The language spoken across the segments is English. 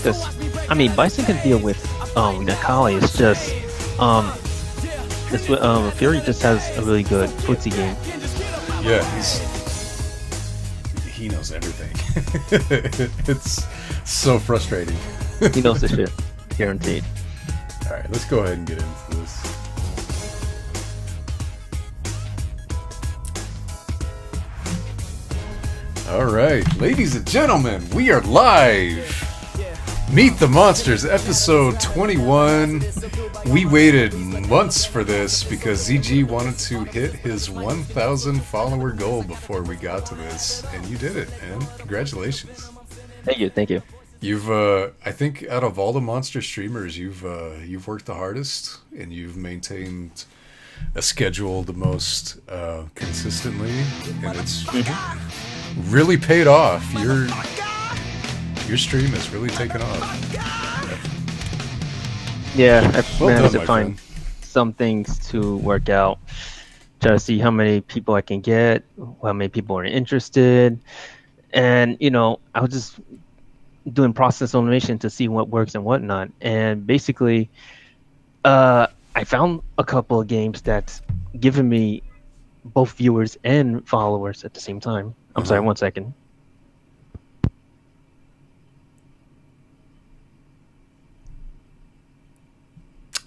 Because I mean, Bison can deal with Nakali. It's just it's what Fury just has a really good footsie game. Yeah, he knows everything. It's so frustrating. He knows the shit, guaranteed. All right, let's go ahead and get into this. All right, ladies and gentlemen, we are live. Meet the Monsters, episode 21. We waited months for this because ZG wanted to hit his 1,000 follower goal before we got to this, and you did it, man. Congratulations. Thank you. You've, I think, out of all the monster streamers, you've worked the hardest, and you've maintained a schedule the most consistently, and it's really paid off. Your stream has really taken off. Yeah, I've Well managed done, to my find friend. some things to work out. Try to see how many people I can get, how many people are interested, and I was just doing process elimination to see what works and whatnot. And basically, I found a couple of games that's given me both viewers and followers at the same time. I'm sorry, 1 second.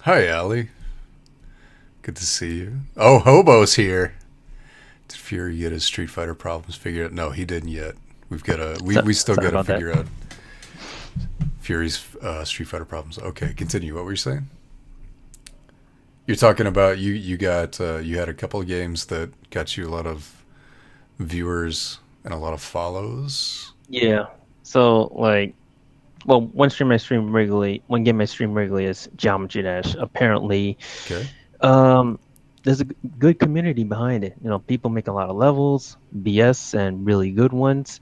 Hi, Allie. Good to see you. Oh, Hobo's here. Did Fury get his Street Fighter problems figured out? No, he didn't yet. We still Sorry got to about that. figure out Fury's Street Fighter problems. Okay, continue. What were you saying? You're talking about you got you had a couple of games that got you a lot of viewers and a lot of follows. Yeah. So one game I stream regularly is Geometry Dash. Apparently, Okay. there's a good community behind it. People make a lot of levels, BS, and really good ones.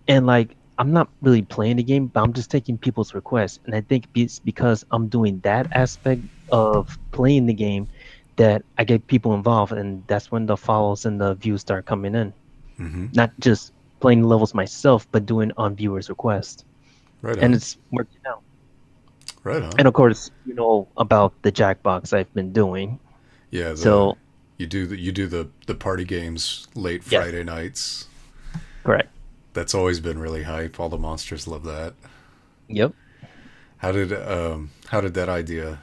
And I'm not really playing the game, but I'm just taking people's requests. And I think it's because I'm doing that aspect of playing the game that I get people involved, and that's when the follows and the views start coming in. Mm-hmm. Not just playing the levels myself, but doing on viewers' request. Right on. And it's working out. Right on. And of course, about the Jackbox I've been doing. Yeah. So you do the party games late Yes. Friday nights. correct. That's always been really hype. All the monsters love that. Yep. How did that idea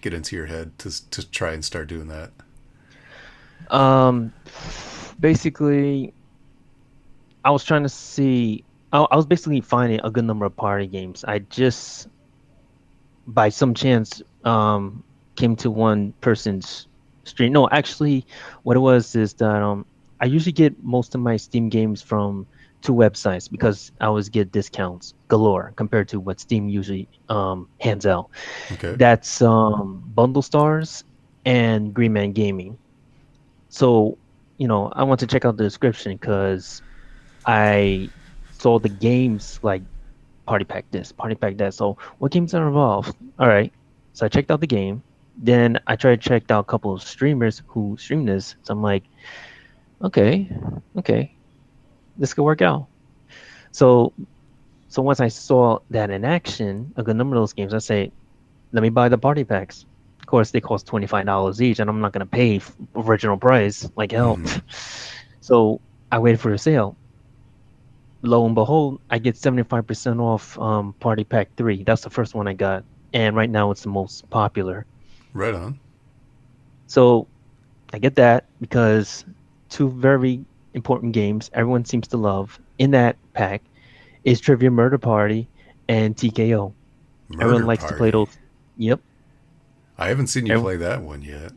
get into your head to try and start doing that? Basically, I was trying to see. I was basically finding a good number of party games. I just, by some chance, came to one person's stream. No, actually, what it was is that I usually get most of my Steam games from two websites because I always get discounts galore compared to what Steam usually hands out. Okay. That's Bundle Stars and Green Man Gaming. So, I want to check out the description because I saw the games like Party Pack this, Party Pack that. So, what games are involved? All right. So I checked out the game. Then I tried to check out a couple of streamers who stream this. So I'm like, okay, this could work out. So once I saw that in action, a good number of those games, I say, let me buy the party packs. Of course, they cost $25 each, and I'm not gonna pay original price like hell. So I waited for a sale. Lo and behold, I get 75% off Party Pack 3. That's the first one I got, and right now it's the most popular. Right on. So I get that because two very important games everyone seems to love in that pack is Trivia Murder Party and TKO. Everyone likes to play those. Yep. I haven't seen you play that one yet.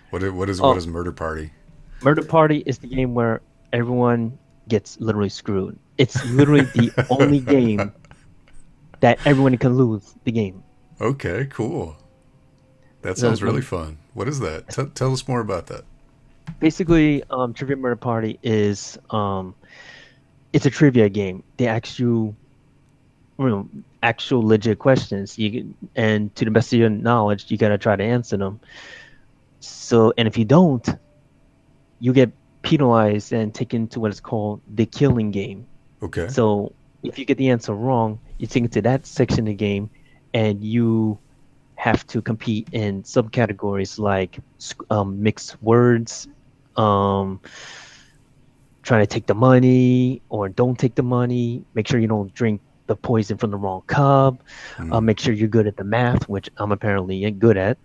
What is Murder Party? Murder Party is the game where everyone gets literally screwed. It's literally the only game that everyone can lose the game. Okay, cool. That sounds really fun. What is that? Tell us more about that. Basically, Trivia Murder Party is it's a trivia game. They ask you, actual legit questions. And to the best of your knowledge, you gotta try to answer them. So, and if you don't, you get penalized and taken to what is called the killing game. Okay. So if you get the answer wrong, you take it to that section of the game, and you have to compete in subcategories like mixed words, um, trying to take the money or don't take the money. Make sure you don't drink the poison from the wrong cup. Mm. Make sure you're good at the math, which I'm apparently good at.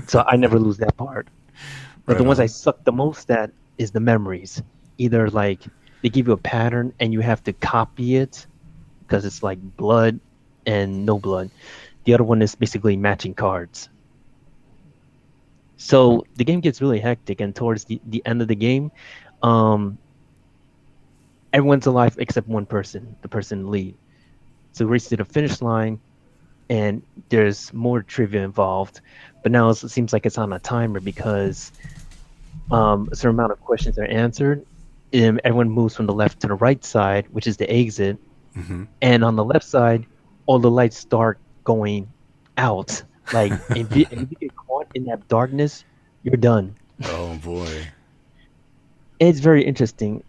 So I never lose that part. But the Right ones I on. suck the most at is the memories. Either like they give you a pattern and you have to copy it because it's like blood and no blood. The other one is basically matching cards. So the game gets really hectic, and towards the end of the game, um, everyone's alive except one person, the person in the lead. So we race to the finish line, and there's more trivia involved. But now it seems like it's on a timer because a certain amount of questions are answered. Everyone moves from the left to the right side, which is the exit. Hmm. And on the left side, all the lights start going out. Like, if you get caught in that darkness, you're done. Oh boy. It's very interesting.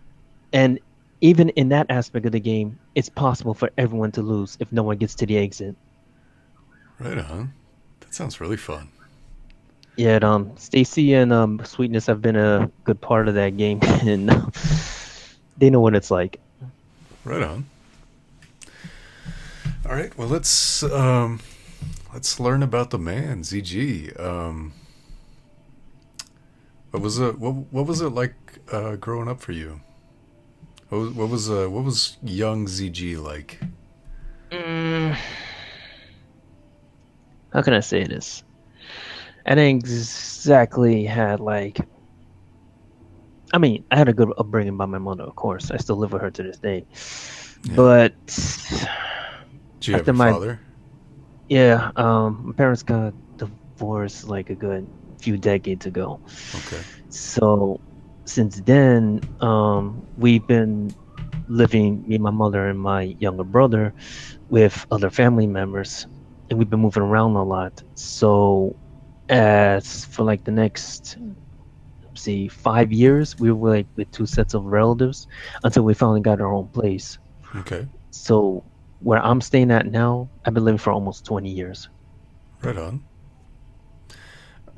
And even in that aspect of the game, it's possible for everyone to lose if no one gets to the exit. Right on. That sounds really fun. Yeah, Stacy and Sweetness have been a good part of that game, and they know what it's like. Right on. All right. Well, let's learn about the man ZG. What was it like growing up for you? What was young ZG like? Mm, how can I say this? I didn't exactly had like. I mean, I had a good upbringing by my mother, of course. I still live with her to this day. Yeah. But Do you have after your my father? yeah, my parents got divorced like a good few decades ago. Okay. So since then, we've been living, me, my mother, and my younger brother, with other family members, and we've been moving around a lot. So as for like the next, say, 5 years, we were like with two sets of relatives until we finally got our own place. Okay. So where I'm staying at now, I've been living for almost 20 years. Right on.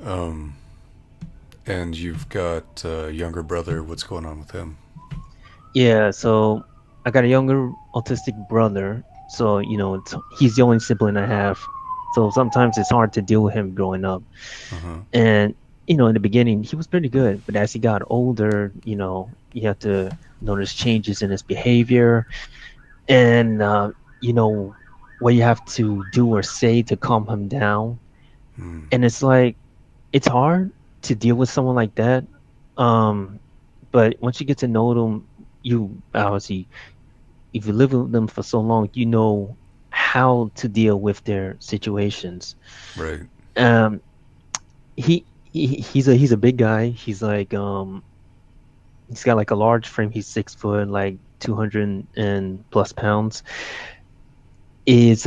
Um, and you've got a younger brother. What's going on with him? Yeah, so I got a younger autistic brother. So, he's the only sibling I have. So sometimes it's hard to deal with him growing up. Uh huh. And, in the beginning, he was pretty good. But as he got older, you have to notice changes in his behavior and, what you have to do or say to calm him down. Mm. And it's like, it's hard to deal with someone like that. Um, but once you get to know them, you obviously, if you live with them for so long, you know how to deal with their situations. Right. Um, he's a big guy. He's got like a large frame. He's 6 foot, like 200 and plus pounds. Is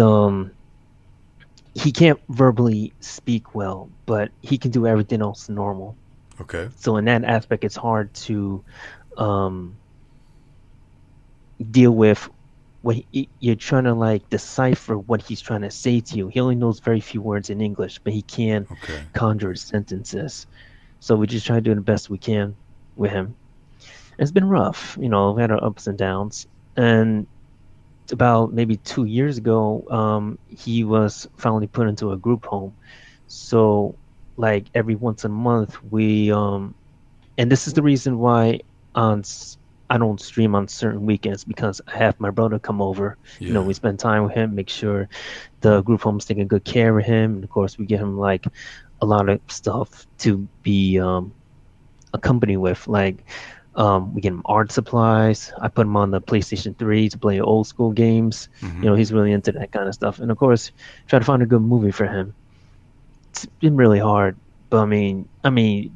he can't verbally speak well, but he can do everything else normal. Okay. So in that aspect, it's hard to um deal with what you're trying to like decipher what he's trying to say to you. He only knows very few words in English, but he can Okay. conjure sentences. So we just try to do the best we can with him. It's been rough, we had our ups and downs. And about maybe 2 years ago, he was finally put into a group home. So like every once a month, and this is the reason why on I don't stream on certain weekends because I have my brother come over. Yeah. We spend time with him, make sure the group home's taking good care of him, and of course we get him like a lot of stuff to be accompanied with. Like we get him art supplies. I put him on the PlayStation 3 to play old school games. Mm-hmm. He's really into that kind of stuff, and of course try to find a good movie for him. It's been really hard, but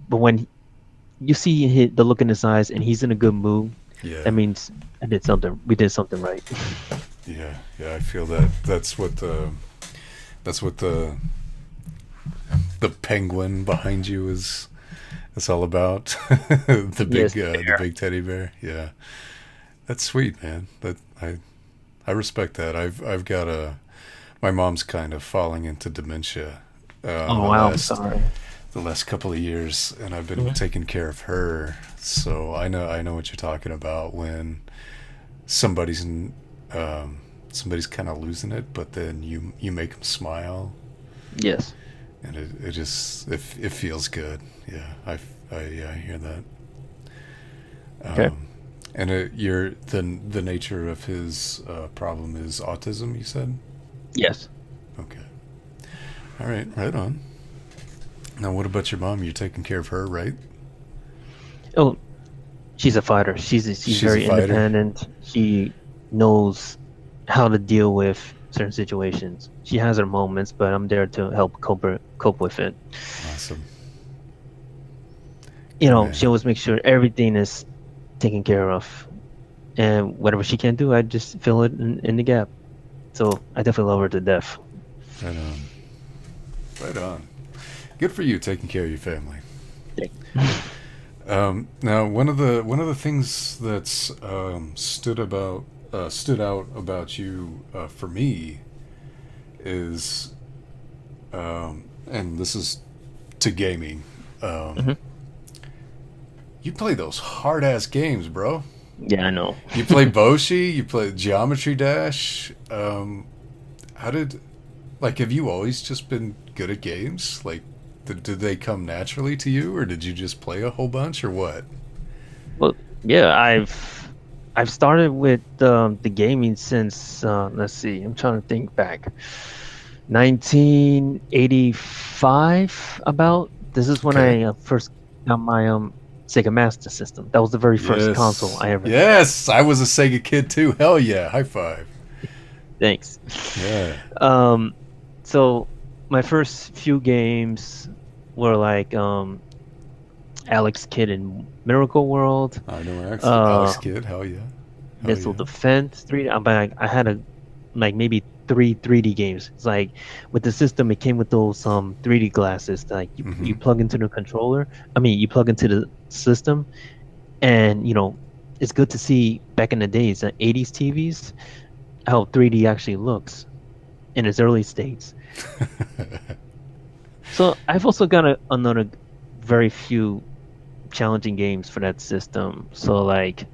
but when you see the look in his eyes and he's in a good mood, Yeah. that means we did something right. Yeah. Yeah. I feel that. That's what the penguin behind you is. It's all about Yes, the big teddy bear. Yeah. That's sweet, man. That I I respect that. I've got a my mom's kind of falling into dementia. Oh The wow, I'm last sorry. couple of years, and I've been Mhm. taking care of her. So I know what you're talking about when somebody's in, somebody's kind of losing it, but then you make them smile, Yes. and it just it feels good. Yeah, I hear that. Okay. And the nature of his problem is autism. You said. Yes. Okay. All right. Right on. Now, what about your mom? You're taking care of her, right? Oh, she's a fighter. She's She's a very fighter. independent. She knows how to deal with certain situations. She has her moments, but I'm there to help cope with it. Awesome. You Good know, she man. always makes sure everything is taken care of, and whatever she can do, I just fill it in the gap. So I definitely love her to death. Right on. Right on. Good for you taking care of your family. Now, one of the things that's stood out about you for me is, and this is to gaming. Um, Hmm. you play those hard ass games, bro. Yeah, I know. You play Boshi. You play Geometry Dash. How did have you always just been good at games? Like, did they come naturally to you, or did you just play a whole bunch, or what? Well, yeah, I've started with the gaming since let's see, I'm trying to think back. 1985 about. This is when Okay. I first got my Sega Master System. That was the very first console Yes. I ever had. Yes. I was a Sega kid too. Hell yeah. High five. Thanks. Yeah. Um, so my first few games were like Alex Kidd in Miracle World, I know Alex uh, Kidd. Hell yeah. Hell Missile yeah. Defense 3D. But I had a like maybe three 3D games. It's like with the system, it came with those 3D glasses that like you Mm-hmm. plug into the controller. I mean, you plug into the system, and it's good to see back in the days, 80s TVs, how 3D actually looks in its early states. So I've also got another very few challenging games for that system. So like,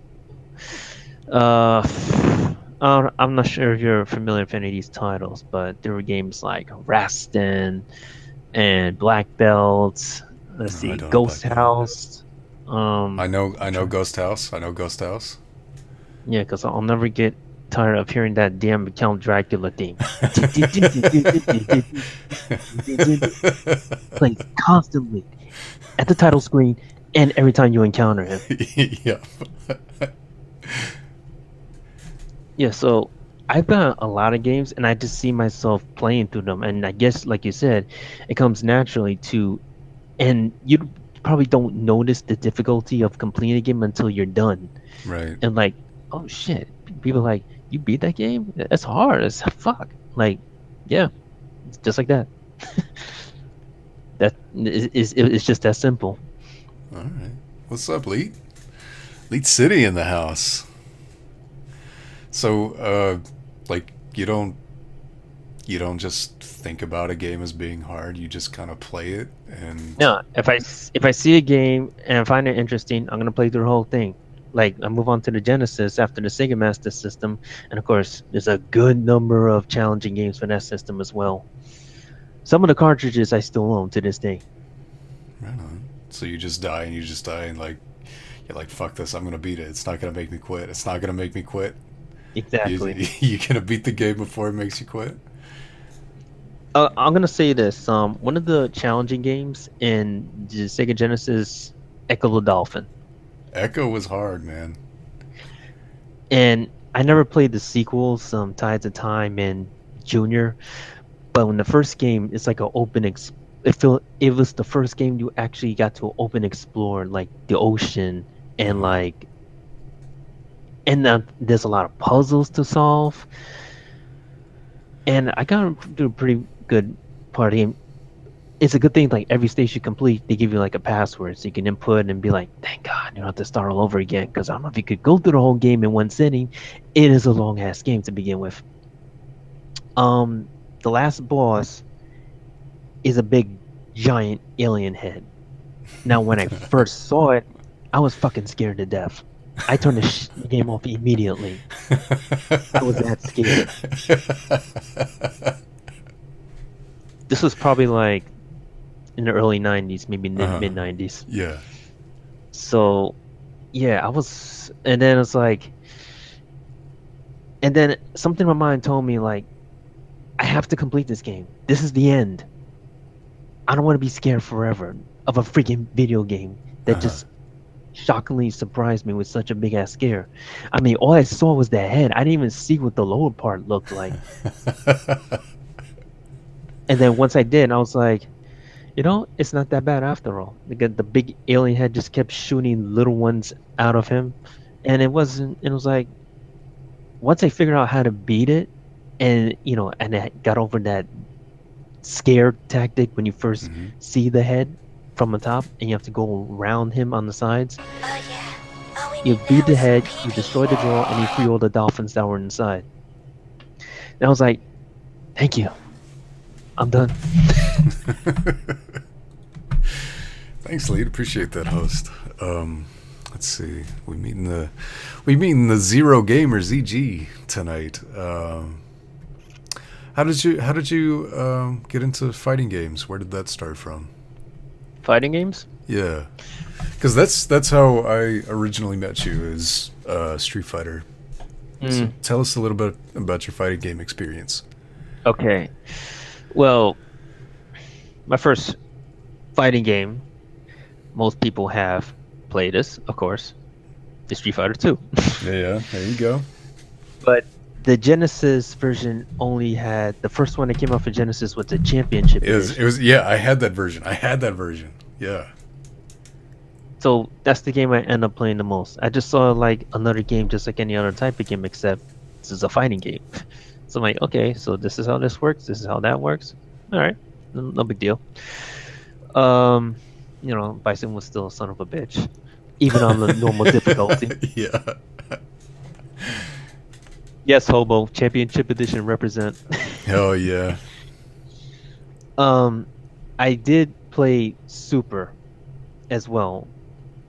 uh, I'm not sure if you're familiar with any of these titles, but there were games like Rastin and Black Belt. Let's No, I see, don't know Ghost Black Belt. House. I know Ghost House. I know Ghost House. Yeah, because I'll never get tired of hearing that damn Count Dracula theme. Plays constantly at the title screen and every time you encounter him. Yeah. Yeah, so I've got a lot of games and I just see myself playing through them. And I guess, like you said, it comes naturally to, and you probably don't notice the difficulty of completing a game until you're done. Right. And like, oh shit, people are like, you beat that game? That's hard as fuck. Like, yeah, it's just like that. That is it's just that simple. All right. What's up, Leet? Leet City in the house. So, like, you don't just think about a game as being hard. You just kind of play it, and No, if I see a game and I find it interesting, I'm gonna play through the whole thing. Like I move on to the Genesis after the Sega Master System, and of course, there's a good number of challenging games for that system as well. Some of the cartridges I still own to this day. right on. So you just die, and you just die, and like you're like, fuck this. I'm gonna beat it. It's not gonna make me quit. It's not gonna make me quit. You Exactly. you gonna beat the game before it makes you quit. I'm gonna say this. One of the challenging games in the Sega Genesis, Echo the Dolphin, Echo was hard, man. and I never played the sequels, Tides of Time and Junior. But when the first game, it's like an it was the first game you actually got to open explore like the ocean Uh and huh. like there's a lot of puzzles to solve, and I got to do a pretty good part of the game. it's a good thing. Like every stage you complete, they give you like a password, so you can input and be like, "Thank God, you don't have to start all over again." Because I don't know if you could go through the whole game in one sitting. It is a long ass game to begin with. Um, the last boss is a big, giant alien head. Now, when I first saw it, I was fucking scared to death. I turned the game off immediately. I was that scared. This was probably like in the early 90s, maybe mid 90s. Yeah. So, yeah, I was, and then it's like, and then something in my mind told me, like, I have to complete this game. This is the end. I don't want to be scared forever of a freaking video game that just shockingly surprised me with such a big ass scare. I mean, all I saw was the head. I didn't even see what the lower part looked like. And then once I did, I was like, it's not that bad after all. Because the big alien head just kept shooting little ones out of him. And it wasn't, it was like, once I figured out how to beat it, and, and I got over that scare tactic when you first see the head from the top and you have to go around him on the sides. You beat the head, you destroy the drawer, and you free all the dolphins that were inside. And I was like, thank you. I'm done. Thanks, Lead. Appreciate that, host. Let's see. We meet in the Zero Gamer ZG tonight. How did you get into fighting games? Where did that start from? Fighting games? Yeah, because that's how I originally met you, is Street Fighter. So tell us a little bit about your fighting game experience. Okay. Well, my first fighting game, most people have played this, of course, is Street Fighter 2. Yeah, there you go. But the Genesis version only had, the first one that came out for Genesis was the Championship It was yeah, I had that version. Yeah. So that's the game I end up playing the most. I just saw like another game just like any other type of game, except this is a fighting game. So I'm like, okay, so this is how this works. This is how that works. All right, no big deal. Bison was still a son of a bitch, even on the normal difficulty. Yeah. Yes, Hobo Championship Edition represent. Hell yeah. I did play Super as well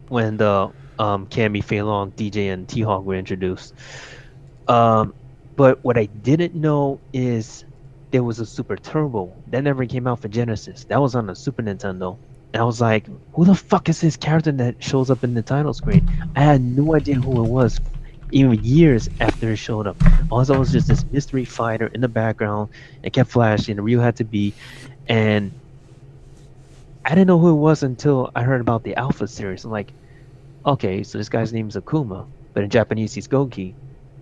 when the Cammy, Fei Long, DJ, and T-Hawk were introduced. But what I didn't know is there was a Super Turbo that never came out for Genesis. That was on the Super Nintendo. And I was like, who the fuck is this character that shows up in the title screen? I had no idea who it was, even years after it showed up. All I saw was just this mystery fighter in the background. It kept flashing, the Ryu had to be. And I didn't know who it was until I heard about the Alpha series. I'm like, okay, so this guy's name is Akuma, but in Japanese he's Goki.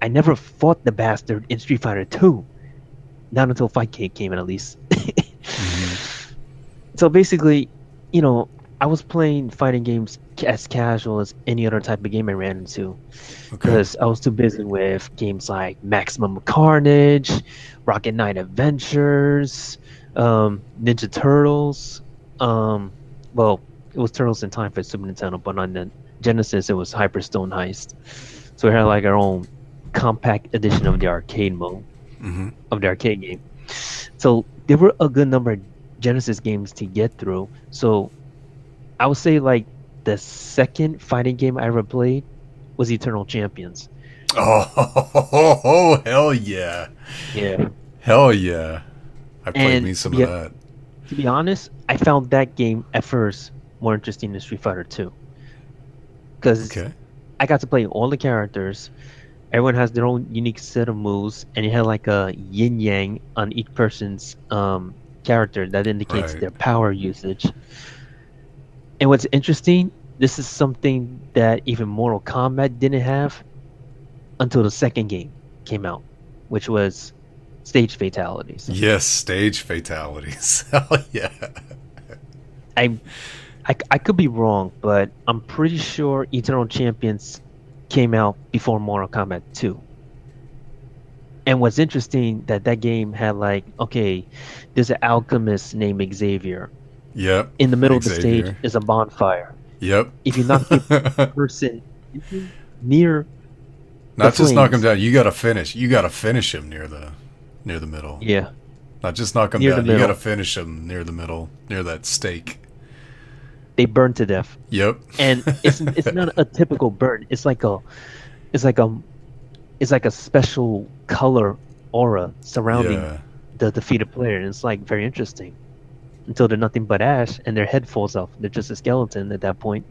I never fought the bastard in Street Fighter 2. Not until Fightcade came in, at least. So basically, I was playing fighting games as casual as any other type of game I ran into. Because I was too busy with games like Maximum Carnage, Rocket Knight Adventures, Ninja Turtles. Well, it was Turtles in Time for Super Nintendo, but on the Genesis, it was Hyperstone Heist. So we had like our own compact edition of the arcade mode, of the arcade game. So there were a good number of Genesis games to get through. So I would say like the second fighting game I ever played was Eternal Champions. Oh, hell yeah. Yeah. Hell yeah. I played me some of that. To be honest, I found that game at first more interesting than Street Fighter 2. Because I got to play all the characters. Everyone has their own unique set of moves, and you had like a yin yang on each person's character that indicates their power usage. And what's interesting, this is something that even Mortal Kombat didn't have until the second game came out, which was stage fatalities. Yes, stage fatalities. Hell yeah. I could be wrong, but I'm pretty sure Eternal Champions came out before Mortal Kombat 2. And what's interesting that game had like, okay, there's an alchemist named Xavier. Yep. In the middle of the stage Xavier. is a bonfire. Yep. If you knock the person near the Not just knock him flames, down. You gotta finish. You gotta finish him near the middle. yeah, Not just knock him near the down. You gotta middle, finish him near the middle, near that stake. they burn to death. Yep. And it's not a typical burn. It's like a it's like a special color aura surrounding Yeah. the defeated player, and it's like very interesting. Until they're nothing but ash and their head falls off. They're just a skeleton at that point.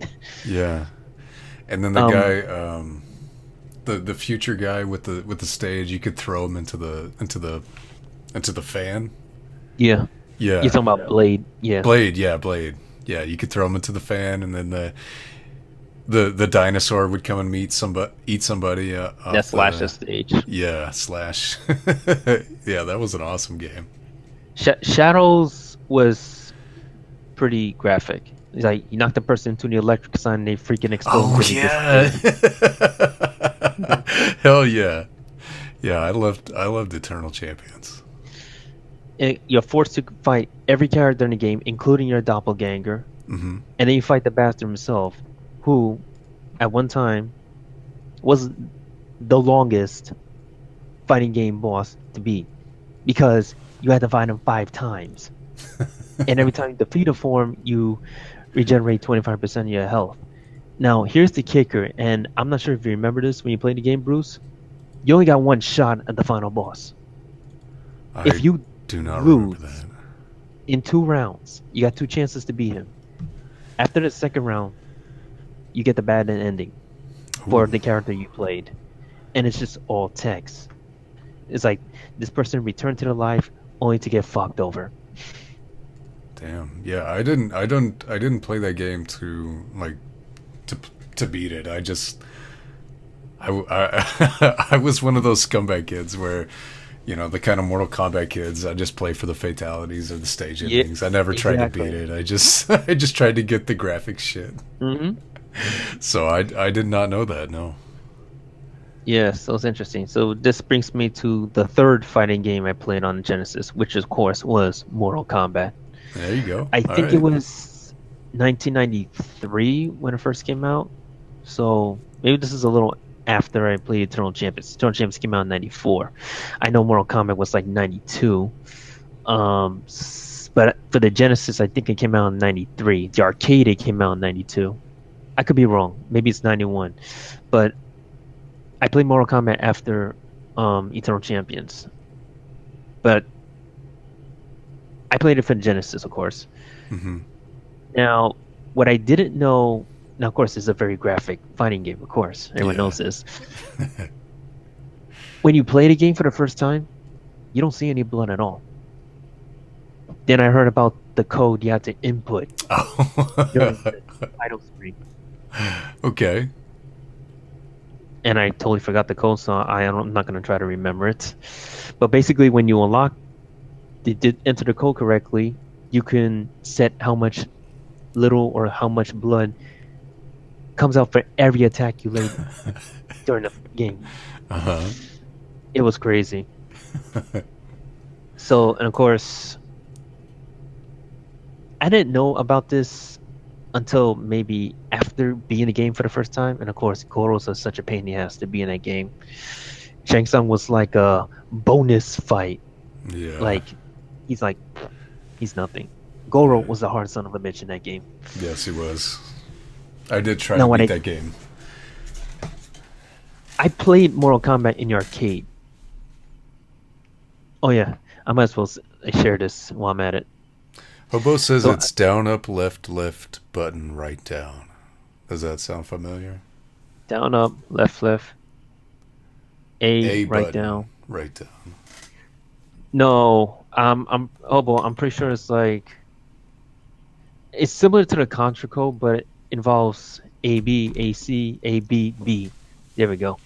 Yeah. And then the Um, guy, the future guy with the stage, you could throw him into the fan. yeah. Yeah. You're talking about Blade. Yeah. Blade, yeah, Blade. Yeah, you could throw him into the fan, and then the dinosaur would come and eat somebody. Off That's the, Slash's stage. Yeah, Slash. Yeah, that was an awesome game. Shadows was pretty graphic. It's like you knock the person into the electric sign and they freaking explode. Oh and they yeah. disappear. Hell yeah. Yeah, I loved Eternal Champions. You're forced to fight every character in the game, including your doppelganger, Hmm. and then you fight the bastard himself, who, at one time, was the longest fighting game boss to beat, because you had to fight him 5 times, and every time you defeat a form, you regenerate 25% of your health. Now, here's the kicker, and I'm not sure if you remember this when you played the game, Bruce. You only got one shot at the final boss. I If you do not remember lose that. in 2 rounds, you got 2 chances to beat him. After the second round, you get the bad ending for Ooh. the character you played, and it's just all text. It's like this person returned to their life only to get fucked over. Damn. Yeah, I didn't play that game to beat it. I was one of those scumbag kids where, the kind of Mortal Kombat kids. I just play for the fatalities or the stage Yeah, endings. I never tried to exactly. beat it. I just tried to get the graphic shit. Hmm. So I did not know that. No. Yeah, so it's interesting. So this brings me to the third fighting game I played on Genesis, which of course was Mortal Kombat. There you go. I All think it right. was 1993 when it first came out. So maybe this is a little after I played Eternal Champions. Eternal Champions came out in 94. I know Mortal Kombat was like 92. But for the Genesis, I think it came out in 93. The arcade, it came out in 92. I could be wrong. Maybe it's 91. But I played Mortal Kombat after Eternal Champions. But I played it for the Genesis, of course. Hmm. Now, what I didn't know, now of course, it's a very graphic fighting game, of course. Everyone Yeah. knows this. When you play the game for the first time, you don't see any blood at all. Then I heard about the code you had to input during Oh. the title screen. Okay. And I totally forgot the code, so I'm not going to try to remember it. But basically, when you did enter the code correctly, you can set how much little or how much blood comes out for every attack you lay during the game. Uh-huh. It was crazy. So, and of course, I didn't know about this until maybe after being the game for the first time. And of course, Goro's such a pain in the ass to be in that game. Shang Tsung was like a bonus fight. Yeah. Like, he's nothing. Goro was the hard son of a bitch in that game. Yes, he was. I did try Now, to when beat I- that game. I played Mortal Kombat in the arcade. Oh yeah, I might as well share this while I'm at it. Hobo says So- it's down, up, left, button, right, down. Does that sound familiar? Down, up, left, A, right, button, down. right, down. No, I'm Hobo. I'm pretty sure it's like it's similar to the Contra code, but it involves A B A C A B B. There we go.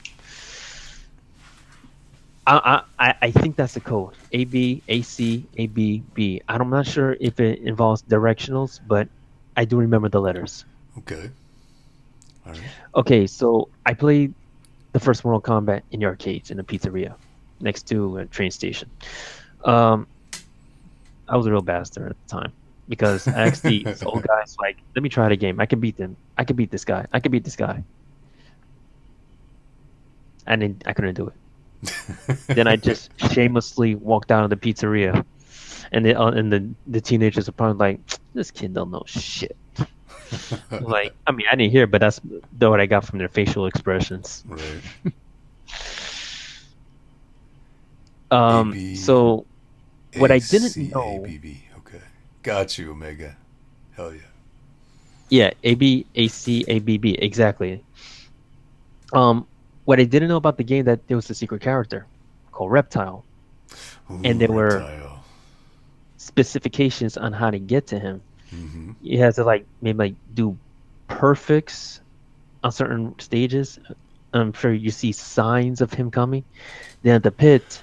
I think that's the code. A B A C A B B. I'm not sure if it involves directionals, but I do remember the letters. Okay. All right. Okay, so I played the first Mortal Kombat in the arcades in a pizzeria next to a train station. I was a real bastard at the time. because I asked these old guys like, let me try the game. I can beat them. I can beat this guy. I can beat this guy. And then I couldn't do it. Then I just shamelessly walked out of the pizzeria, and the teenagers are probably like, this kid don't know shit. Like, I mean, I didn't hear, but that's what I got from their facial expressions. Right. So what I didn't know, ABCABB. Okay. Got you, Omega. Hell yeah. yeah, ABACABB, exactly. What I didn't know about the game that there was a secret character called Reptile, Ooh, and there were Reptile. specifications on how to get to him. Mm-hmm. You have to like maybe like do perfects on certain stages. I'm sure you see signs of him coming. Then at the pit,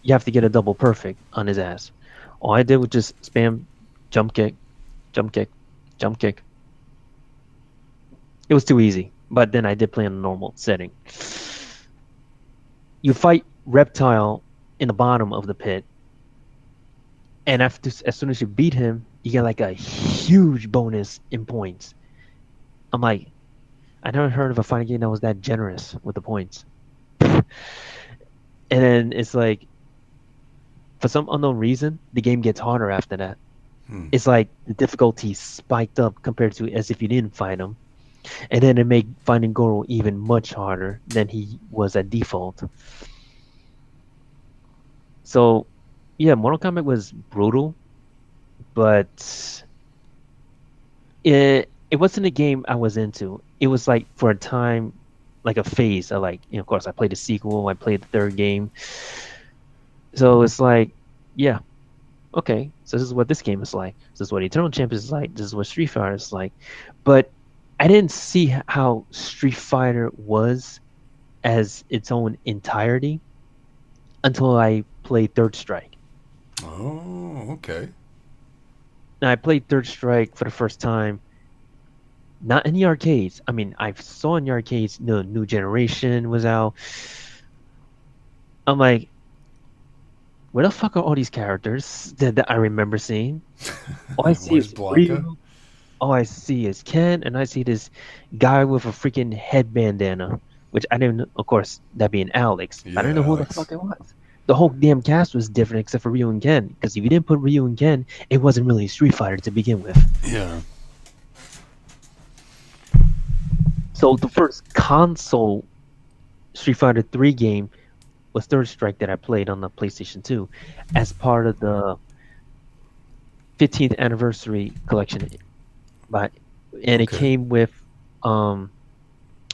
you have to get a double perfect on his ass. All I did was just spam jump kick, jump kick, jump kick. It was too easy, but then I did play in a normal setting. You fight Reptile in the bottom of the pit, and as soon as you beat him, you get like a huge bonus in points. I'm like, I never heard of a fighting game that was that generous with the points. And then it's like, for some unknown reason, the game gets harder after that. It's like the difficulty spiked up compared to as if you didn't fight him. And then it made finding Goro even much harder than he was at default. So, yeah, Mortal Kombat was brutal, but it wasn't a game I was into. It was like for a time, like a phase. I like, of course, I played the sequel, I played the third game. So it's like, yeah, okay, so this is what this game is like. This is what Eternal Champions is like. This is what Street Fighter is like. But I didn't see how Street Fighter was as its own entirety until I played Third Strike. Oh, okay. Now I played Third Strike for the first time, not in the arcades. I mean, I saw in the arcades the new generation was out. I'm like, where the fuck are all these characters that I remember seeing? All I see Where's is Blanca? Ryu. All I see is Ken, and I see this guy with a freaking head bandana, which I didn't, of course, that being Alex. I didn't Yeah, know who the Alex. fuck it was. The whole damn cast was different except for Ryu and Ken, because if you didn't put Ryu and Ken, it wasn't really Street Fighter to begin with. Yeah. So the first console Street Fighter 3 game was Third Strike that I played on the PlayStation 2 as part of the 15th anniversary collection. And it Okay. came with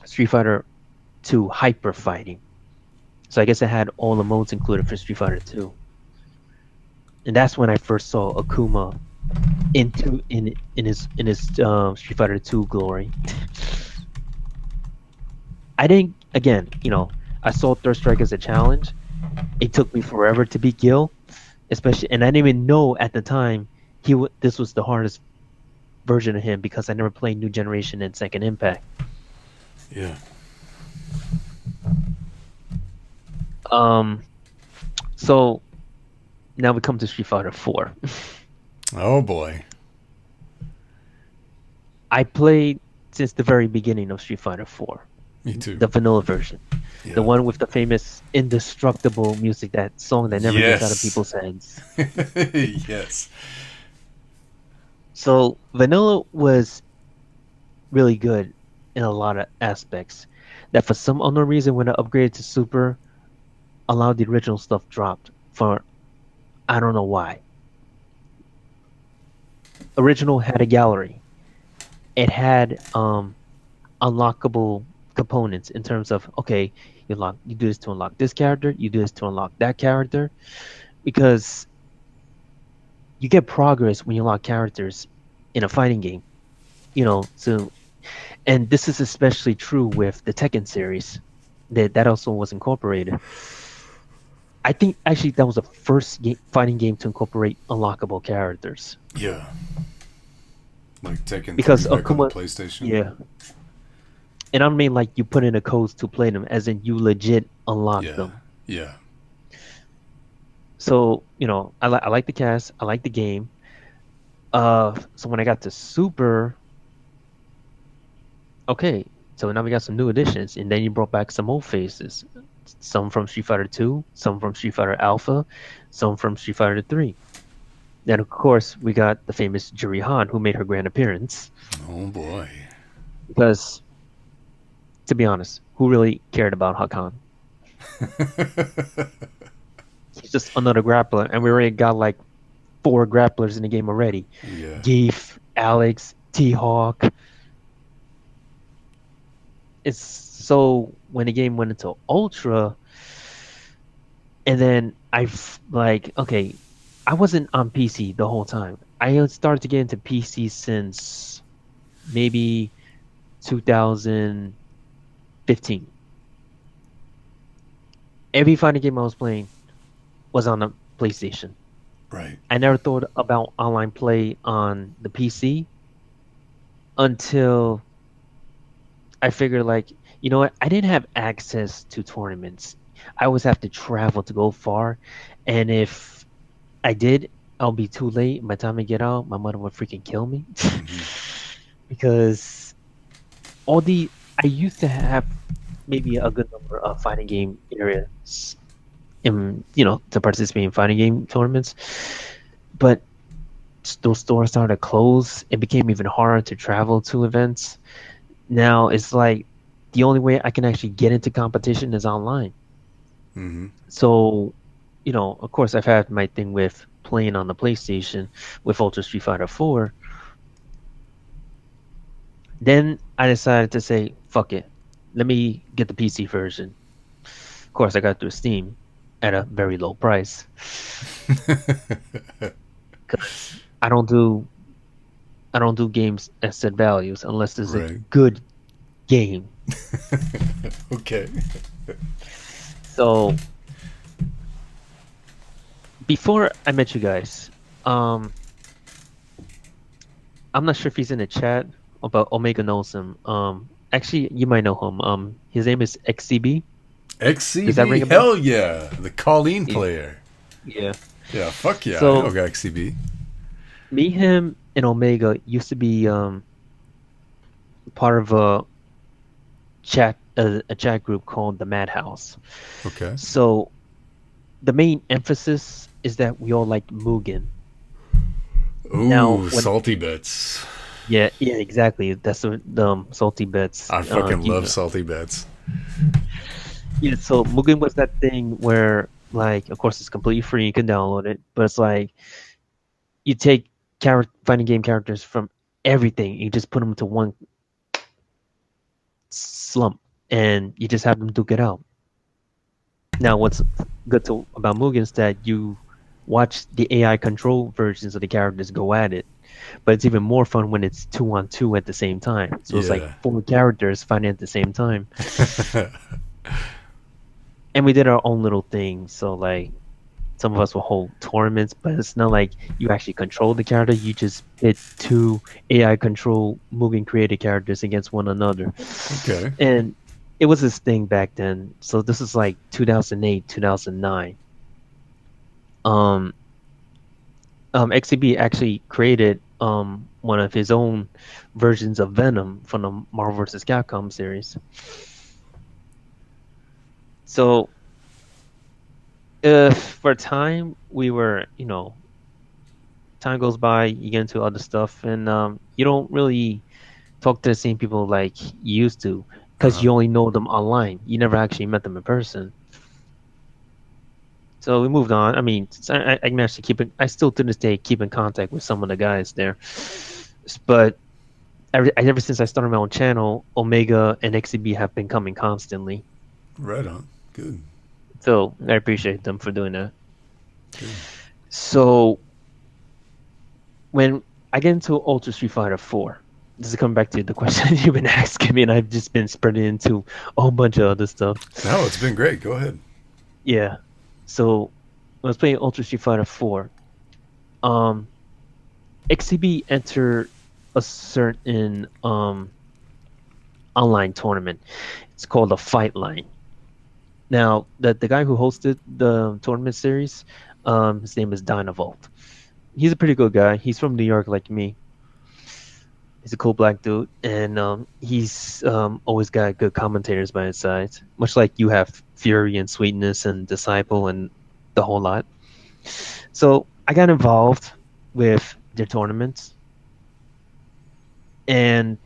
Street Fighter 2 Hyper Fighting. So I guess it had all the modes included for Street Fighter 2. And that's when I first saw Akuma in his Street Fighter 2 glory. I didn't, again, I saw Third Strike as a challenge. It took me forever to beat Gil, especially, and I didn't even know at the time this was the hardest version of him because I never played New Generation and Second Impact. Yeah. So now we come to Street Fighter 4. Oh boy. I played since the very beginning of Street Fighter 4. Me too. The vanilla version. Yeah. The one with the famous indestructible music, that song that never gets out of Yes. people's heads. Yes. So vanilla was really good in a lot of aspects. That for some unknown reason, when I upgraded to Super, a lot of the original stuff dropped. For I don't know why. Original had a gallery. It had unlockable components in terms of, okay, you do this to unlock this character, you do this to unlock that character, because you get progress when you unlock characters in a fighting game. So, and this is especially true with the Tekken series. That also was incorporated. I think actually that was the first fighting game to incorporate unlockable characters. Yeah. Like Tekken Because 3 back on the Akuma, PlayStation. yeah. And I mean, like, you put in a code to play them, as in you legit unlock Yeah. them. Yeah. So, I like the cast, I like the game. So when I got to Super, okay, so now we got some new additions, and then you brought back some old faces. Some from Street Fighter 2, some from Street Fighter Alpha, some from Street Fighter 3. Then of course we got the famous Juri Han who made her grand appearance. Oh boy. Because to be honest, who really cared about Hakan? He's just another grappler, and we already got like 4 grapplers in the game already. Yeah. Geef, Alex, T-Hawk. It's so when the game went into Ultra, and then okay, I wasn't on PC the whole time. I started to get into PC since maybe 2015. Every fighting game I was playing was on the PlayStation. Right. I never thought about online play on the PC until I figured, like, you know what? I didn't have access to tournaments. I always have to travel to go far, and if I did, I'll be too late. By the time I get out, my mother would freaking kill me. Because I used to have maybe a good number of fighting game areas to participate in fighting game tournaments, but those stores started to close. It became even harder to travel to events. Now it's like the only way I can actually get into competition is online. Mm-hmm. So, of course, I've had my thing with playing on the PlayStation with Ultra Street Fighter 4. Then I decided to say, fuck it. Let me get the PC version. Of course, I got it through Steam at a very low price. Because I don't do games at set values unless there's a good game. Okay. So before I met you guys, I'm not sure if he's in the chat, but Omega knows him. Actually, you might know him. His name is XCB. XCB? Does that ring a bell? Hell yeah, the Colleen player. Yeah. Yeah, fuck yeah. So, I know XCB. Me, him, and Omega used to be part of a chat group called the Madhouse. Okay. So the main emphasis is that we all like Mugen. Ooh, salty bits. Yeah, exactly. That's the salty bits. I fucking love salty bits. Yeah, so Mugen was that thing where, like, of course it's completely free, you can download it, but it's like you take fighting game characters from everything, you just put them into one slump, and you just have them duke it out. Now, what's good about Mugen is that you watch the AI control versions of the characters go at it, but it's even more fun when it's 2-on-2 at the same time. So it's like 4 characters fighting at the same time. And we did our own little thing. So like some of us will hold tournaments, but it's not like you actually control the character. You just pit 2 AI control Mugen created characters against one another. Okay. And it was this thing back then. So this is like 2008, 2009. XCB actually created one of his own versions of Venom from the Marvel vs. Capcom series. So for time, we were, time goes by, you get into other stuff, and you don't really talk to the same people like you used to, because you only know them online. You never actually met them in person. So we moved on. I mean, I managed to I still to this day keep in contact with some of the guys there. But ever since I started my own channel, Omega and XCB have been coming constantly. Right on. Good. So I appreciate them for doing that. Good. So when I get into Ultra Street Fighter 4, this is coming back to the question you've been asking me, and I've just been spreading into a whole bunch of other stuff. No, it's been great. Go ahead. Yeah. So when I was playing Ultra Street Fighter 4, XCB entered a certain online tournament. It's called a Fight Line. Now, the guy who hosted the tournament series, his name is Dynavolt. he's a pretty good guy. He's from New York, like me. He's a cool black dude, and he's always got good commentators by his side. Much like you have Fury and Sweetness and Disciple and the whole lot. So I got involved with their tournaments, and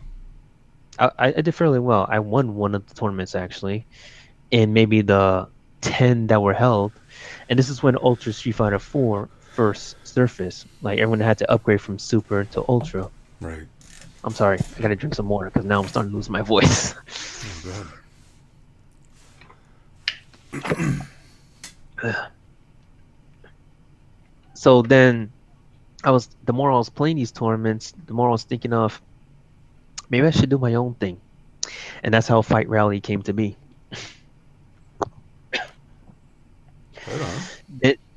I did fairly well. I won one of the tournaments actually, in maybe the 10 that were held, and this is when Ultra Street Fighter 4 first surfaced. Like everyone had to upgrade from Super to Ultra. Right. I'm sorry, I gotta drink some water because now I'm starting to lose my voice. Oh, God. So then, the more I was playing these tournaments, the more I was thinking of maybe I should do my own thing, and that's how Fight Rally came to be. Right on.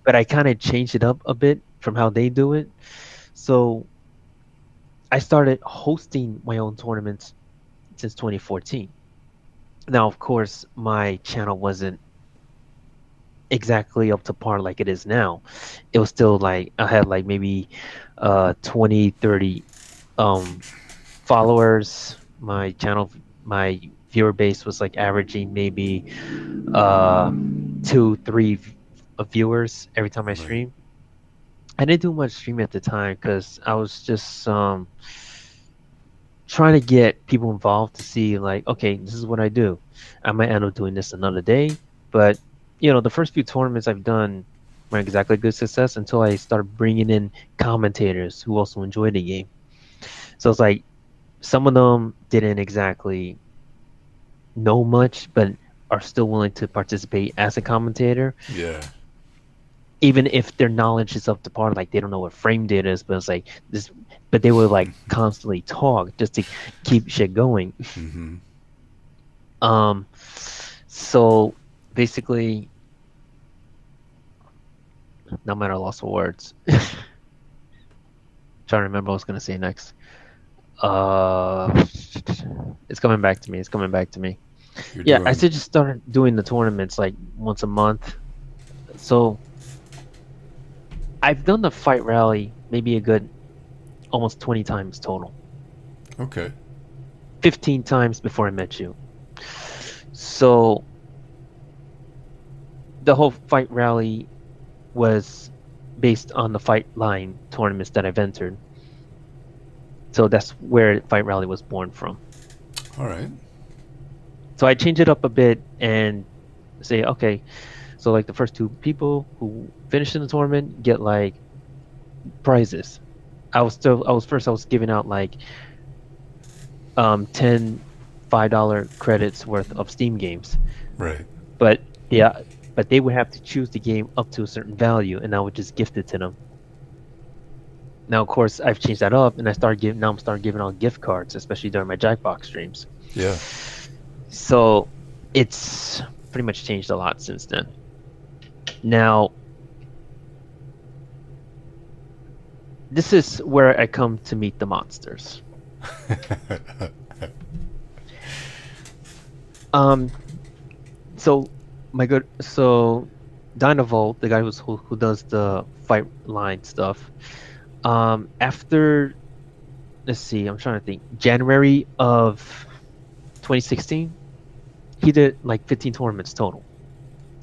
But I kind of changed it up a bit from how they do it. So I started hosting my own tournaments since 2014. Now, of course, my channel wasn't exactly up to par like it is now. It was still like I had like maybe 20, 30 followers. My viewer base was like averaging maybe 2, 3 viewers every time I Right. stream. I didn't do much streaming at the time because I was just trying to get people involved to see like, okay, this is what I do. I might end up doing this another day, but the first few tournaments I've done weren't exactly good success until I started bringing in commentators who also enjoy the game. So it's like some of them didn't exactly know much, but are still willing to participate as a commentator, Yeah. even if their knowledge is up to par. Like they don't know what frame data is, but it's like this. But they would like constantly talk just to keep shit going. Mm-hmm. So basically, no matter loss of words. Trying to remember what I was gonna say next. It's coming back to me. It's coming back to me. You're Yeah, I doing. still just started doing the tournaments like once a month. So I've done the Fight Rally maybe a good almost 20 times total. Okay. 15 times before I met you. So the whole Fight Rally was based on the Fight Line tournaments that I've entered. So that's where Fight Rally was born from. All right. So I changed it up a bit and say, okay, so like the first 2 people who finish in the tournament get like prizes. I was giving out like 10 $5 credits worth of Steam games. Right. But yeah, but they would have to choose the game up to a certain value, and I would just gift it to them. Now, of course, I've changed that up, and I'm starting giving out gift cards, especially during my Jackbox streams. Yeah. So it's pretty much changed a lot since then. Now, this is where I come to meet the monsters. So Dynavolt, the guy who does the Fight Line stuff, after, let's see, I'm trying to think, January of 2016, he did like 15 tournaments total,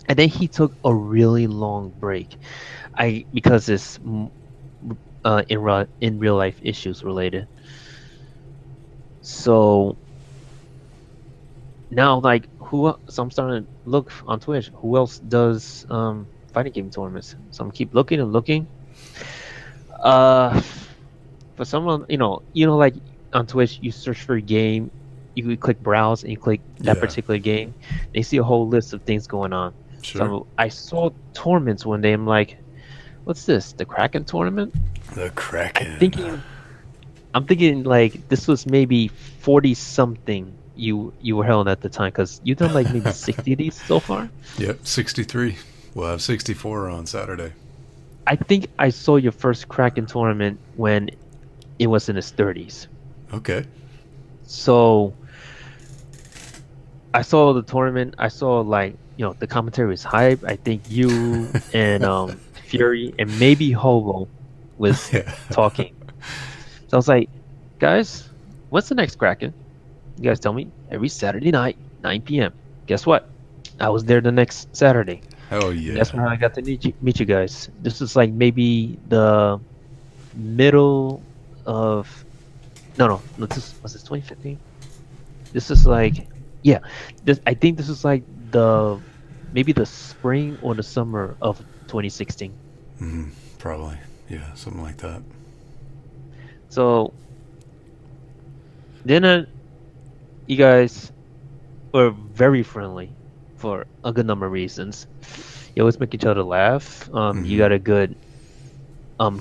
and then he took a really long break, because it's in real life issues related. So now, like, so I'm starting to look on Twitch. Who else does fighting game tournaments? So I'm keep looking and looking. For someone, like on Twitch, you search for a game, you click browse, and you click that Yeah. particular game. They see a whole list of things going on. Sure. So I saw tournaments one day. I'm like, what's this? The Kraken tournament? The Kraken. I'm thinking like this was maybe 40 something you were held at the time, because you've done like maybe 60 of these so far. Yep. 63. We'll have 64 on Saturday. I think I saw your first Kraken tournament when it was in its 30s. Okay. So I saw the tournament. I saw like the commentary was hype. I think you and Fury and maybe Hobo was Yeah. talking. So I was like, guys, what's the next Kraken? You guys tell me every Saturday night, 9 p.m. Guess what? I was there the next Saturday. Hell And that's yeah. when I got to meet you guys. This is like maybe the middle of no, this was this 2015? This is like yeah, this I think this is like the maybe the spring or the summer of 2016. Probably. Yeah, something like that. So then you guys were very friendly for a good number of reasons. You always make each other laugh. You got a good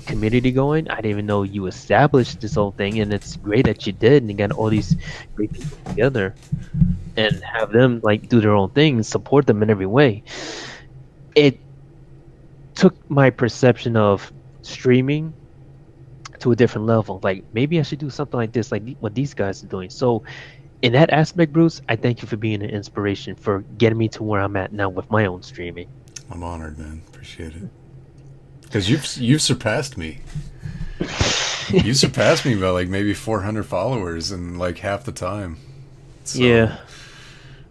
community going. I didn't even know you established this whole thing, and it's great that you did, and you got all these great people together, and have them like do their own thing, support them in every way. It took my perception of streaming to a different level. Like maybe I should do something like this, like what these guys are doing. So in that aspect, Bruce, I thank you for being an inspiration for getting me to where I'm at now with my own streaming. I'm honored, man. Appreciate it. Because you've surpassed me. You surpassed me by like maybe 400 followers in like half the time. So Yeah,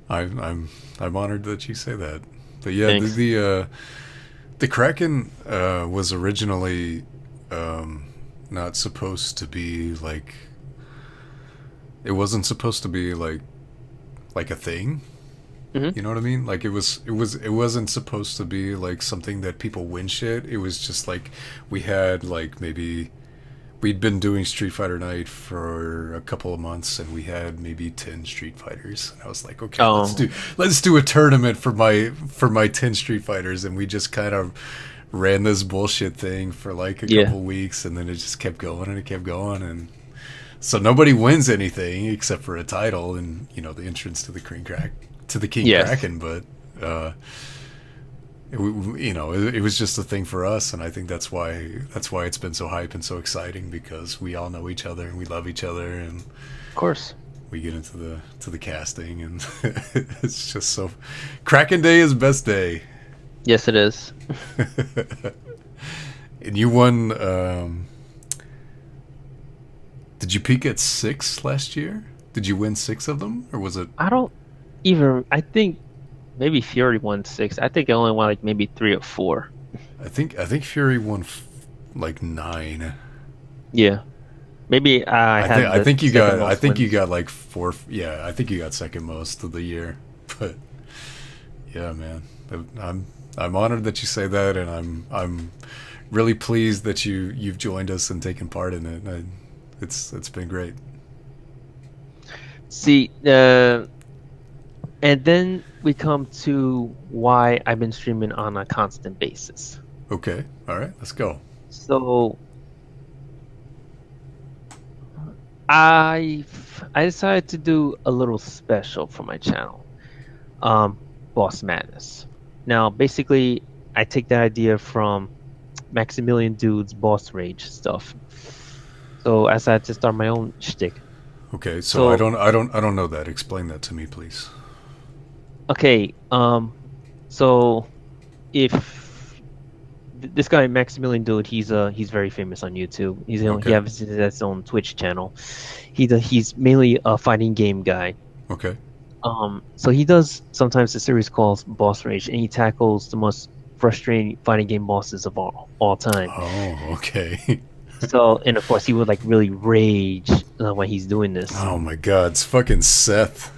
I'm honored that you say that. But yeah, thanks. the Kraken was originally not supposed to be like. It wasn't supposed to be like a thing. Hmm. You know what I mean? Like it wasn't supposed to be like something that people win shit. It was just like we had like maybe we'd been doing Street Fighter Night for a couple of months and we had maybe 10 Street Fighters. And I was like, okay, Oh, let's do a tournament for my 10 Street Fighters, and we just kind of ran this bullshit thing for like a yeah. couple weeks, and then it just kept going and it kept going, and so nobody wins anything except for a title and the entrance to the King Yes. Kraken, but it was just a thing for us, and I think that's why it's been so hype and so exciting, because we all know each other and we love each other, and Of course. we get into the casting, and it's just so. Kraken Day is best day. Yes, it is. And you won. Did you peak at 6 last year? Did you win 6 of them, or was it? I don't even. I think maybe Fury won 6. I think I only won like maybe 3 or 4. I think Fury won like 9. Yeah. Maybe I had. I think you second got. I most think you wins. got like 4. Yeah, I think you got second most of the year. But yeah, man, I'm honored that you say that, and I'm really pleased that you've joined us and taken part in it. It's been great. See, and then we come to why I've been streaming on a constant basis. Okay, all right, let's go. So I decided to do a little special for my channel, Boss Madness. Now, basically, I take that idea from Maximilian Dude's Boss Rage stuff. So I decided to start my own shtick. Okay, so So I don't know that. Explain that to me, please. okay, so if this guy Maximilian Dude, he's very famous on YouTube. He Okay, has his own Twitch channel. He's mainly a fighting game guy. okay. So he does sometimes a series called Boss Rage, and he tackles the most frustrating fighting game bosses of all time. Oh, okay. So, and of course, he would like really rage when he's doing this. Oh my God, it's fucking Seth.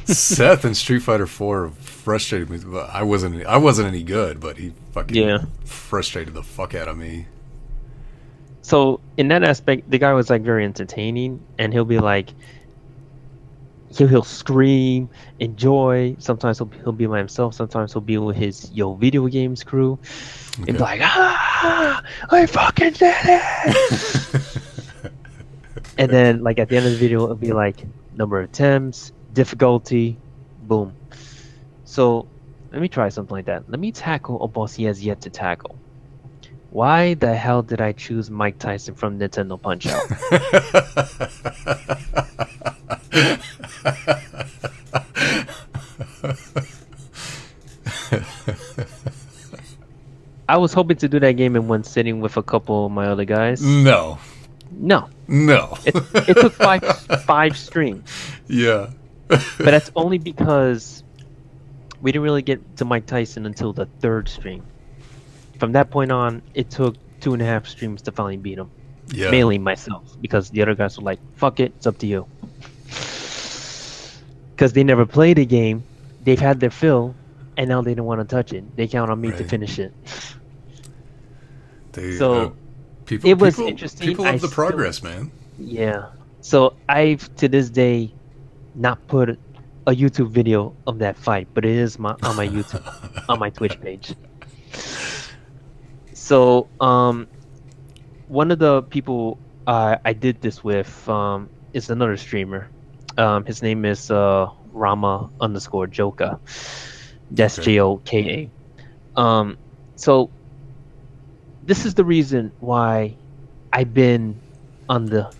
Seth in Street Fighter 4 frustrated me. I wasn't any good, but he fucking Yeah. frustrated the fuck out of me. So in that aspect, the guy was like very entertaining, and he'll be like, he'll scream, enjoy. Sometimes he'll be by himself. Sometimes he'll be with his video games crew, and be Okay. like, I fucking did it. And then like at the end of the video, it'll be like number of attempts, difficulty, boom. So let me try something like that. Let me tackle a boss he has yet to tackle. Why the hell did I choose Mike Tyson from Nintendo Punch Out? I was hoping to do that game in one sitting with a couple of my other guys. No. No, No. it took five streams, Yeah. but that's only because we didn't really get to Mike Tyson until the third stream. From that point on, it took 2.5 streams to finally beat him. Yeah. Mainly myself, because the other guys were like, "Fuck it, it's up to you." Because they never played the game, they've had their fill, and now they don't want to touch it. They count on me to Right. finish it. They, So people, it was people, interesting. People love I the still- progress, man. Yeah. So I've to this day not put a YouTube video of that fight, but it is on my YouTube, on my Twitch page. So one of the people I did this with is another streamer. His name is Rama underscore Joka. That's Okay. Joka. So this is the reason why I've been on the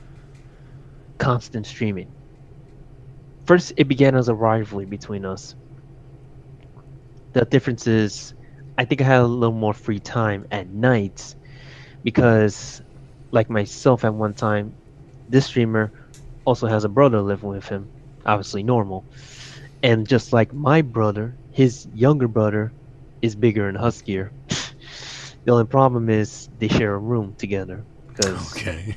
constant streaming. First, it began as a rivalry between us. The difference is, I think I had a little more free time at nights because, like myself at one time, this streamer also has a brother living with him, obviously normal. And just like my brother, his younger brother is bigger and huskier. The only problem is they share a room together because Okay.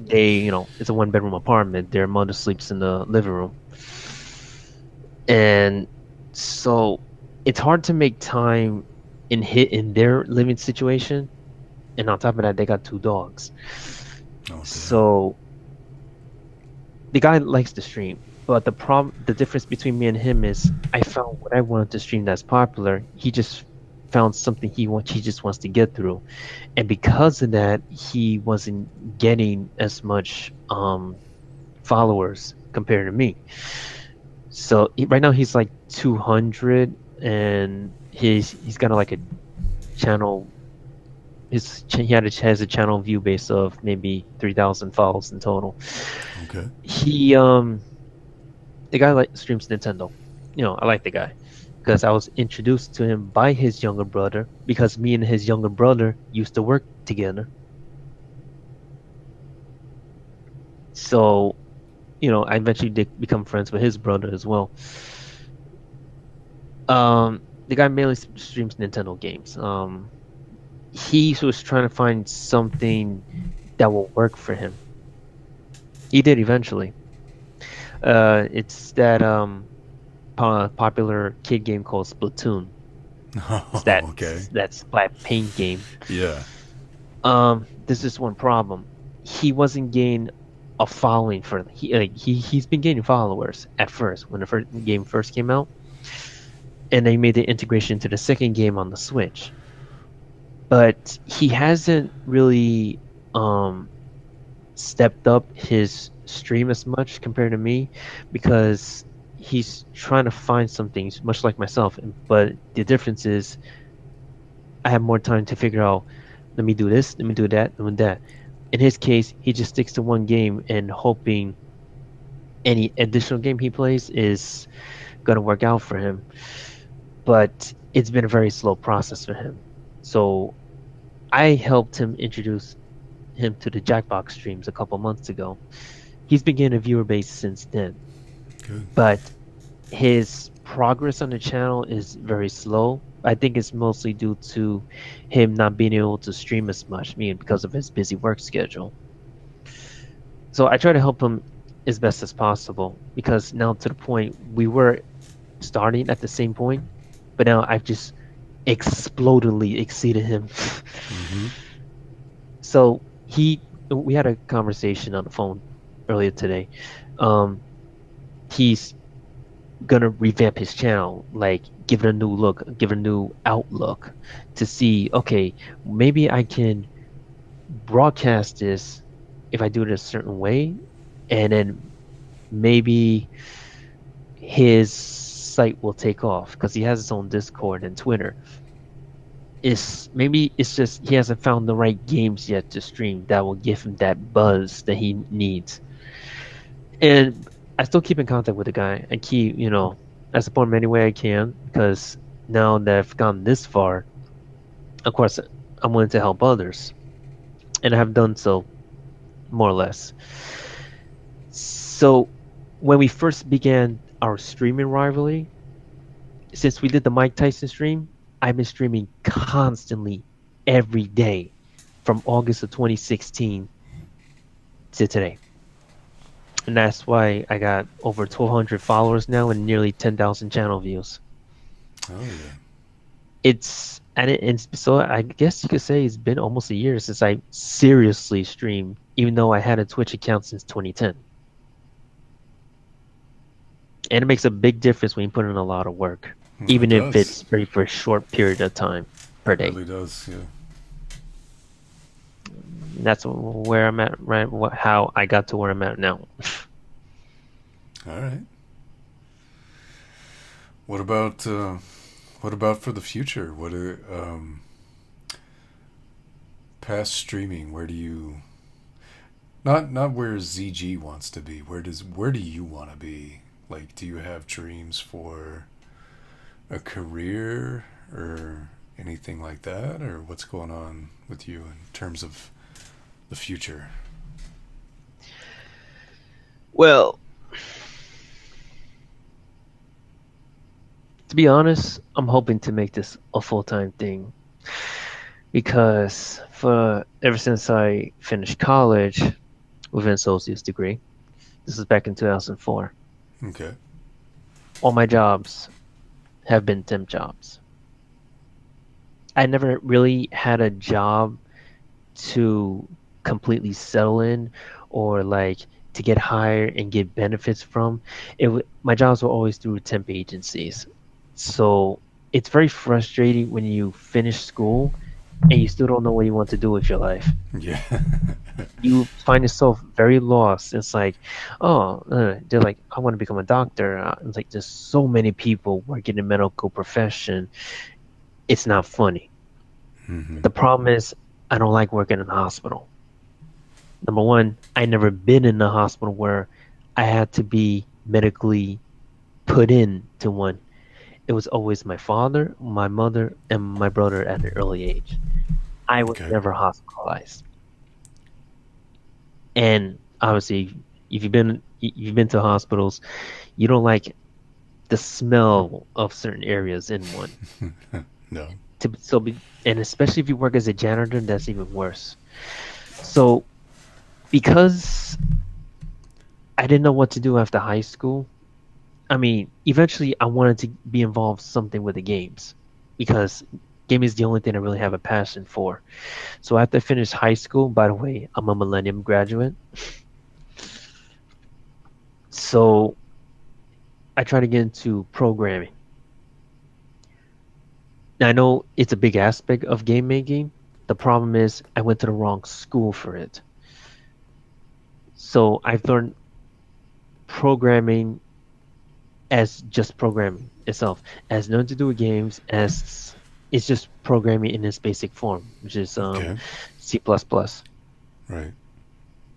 it's a one-bedroom apartment. Their mother sleeps in the living room. And so it's hard to make time in their living situation. And on top of that, they got 2 dogs. Oh, damn. So the guy likes to stream, but the difference between me and him is I found what I wanted to stream that's popular. He just found something he just wants to get through, and because of that, he wasn't getting as much followers compared to me. So right now he's like 200, and he's got like a channel. He has a channel view base of maybe 3,000 followers in total. Okay. He the guy streams Nintendo. I like the guy because I was introduced to him by his younger brother because me and his younger brother used to work together. So, I eventually did become friends with his brother as well. The guy mainly streams Nintendo games. He was trying to find something that will work for him. He did eventually. It's that popular kid game called Splatoon. Oh, It's that okay. that splat paint game. Yeah. There's just one problem. He wasn't gaining a following for he's been gaining followers at first when the first game first came out, and they made the integration to the second game on the Switch. But he hasn't really stepped up his stream as much compared to me because he's trying to find something much like myself. But the difference is I have more time to figure out, let me do this, let me do that, let me do that. In his case, he just sticks to one game and hoping any additional game he plays is going to work out for him. But it's been a very slow process for him. So I helped him introduce him to the Jackbox streams a couple months ago. He's been getting a viewer base since then. Good. But his progress on the channel is very slow. I think it's mostly due to him not being able to stream as much, meaning because of his busy work schedule. So I try to help him as best as possible because now to the point we were starting at the same point, but now I've just explodingly exceeded him. Mm-hmm. So we had a conversation on the phone earlier today. He's gonna revamp his channel, like give it a new look, give it a new outlook to see, okay, maybe I can broadcast this if I do it a certain way, and then maybe his site will take off because he has his own Discord and Twitter. Maybe it's just he hasn't found the right games yet to stream that will give him that buzz that he needs. And I still keep in contact with the guy. I keep, I support him any way I can because now that I've gone this far, Of course, I'm willing to help others, and I have done so more or less. So when we first began our streaming rivalry, since we did the Mike Tyson stream, I've been streaming constantly every day from August of 2016 to today. And that's why I got over 1,200 followers now and nearly 10,000 channel views. Oh yeah. So I guess you could say it's been almost a year since I seriously streamed, even though I had a Twitch account since 2010. And it makes a big difference when you put in a lot of work, It even if does. it's for a short period of time per It day. really does. Yeah. That's where I'm at, right? How I got to where I'm at now. All right. What about for the future? What are past streaming? Where do you not where ZG wants to be? Where do you want to be? Like, do you have dreams for a career or anything like that, or what's going on with you in terms of the future? Well, to be honest, I'm hoping to make this a full-time thing because for ever since I finished college with an associate's degree, this is back in 2004, Okay. all my jobs have been temp jobs. I never really had a job to completely settle in or like to get hired and get benefits from. My jobs were always through temp agencies. So it's very frustrating when you finish school and you still don't know what you want to do with your life. Yeah. You find yourself very lost. It's like, oh, they're like, I want to become a doctor. It's like there's so many people working in the medical profession. It's not funny. Mm-hmm. The problem is, I don't like working in a hospital. Number one, I never been in a hospital where I had to be medically put in to one. It was always my father, my mother, and my brother at an early age. I was Okay. never hospitalized. And obviously, if you've been to hospitals, you don't like the smell of certain areas in one. No. And especially if you work as a janitor, that's even worse. So because I didn't know what to do after high school, I mean, eventually I wanted to be involved something with the games because gaming is the only thing I really have a passion for. So after I finished high school, by the way, I'm a Millennium graduate. So I tried to get into programming. Now I know it's a big aspect of game making. The problem is I went to the wrong school for it. So I've learned programming as just programming itself, as nothing to do with games, as it's just programming in its basic form, which is Okay. C++. Right.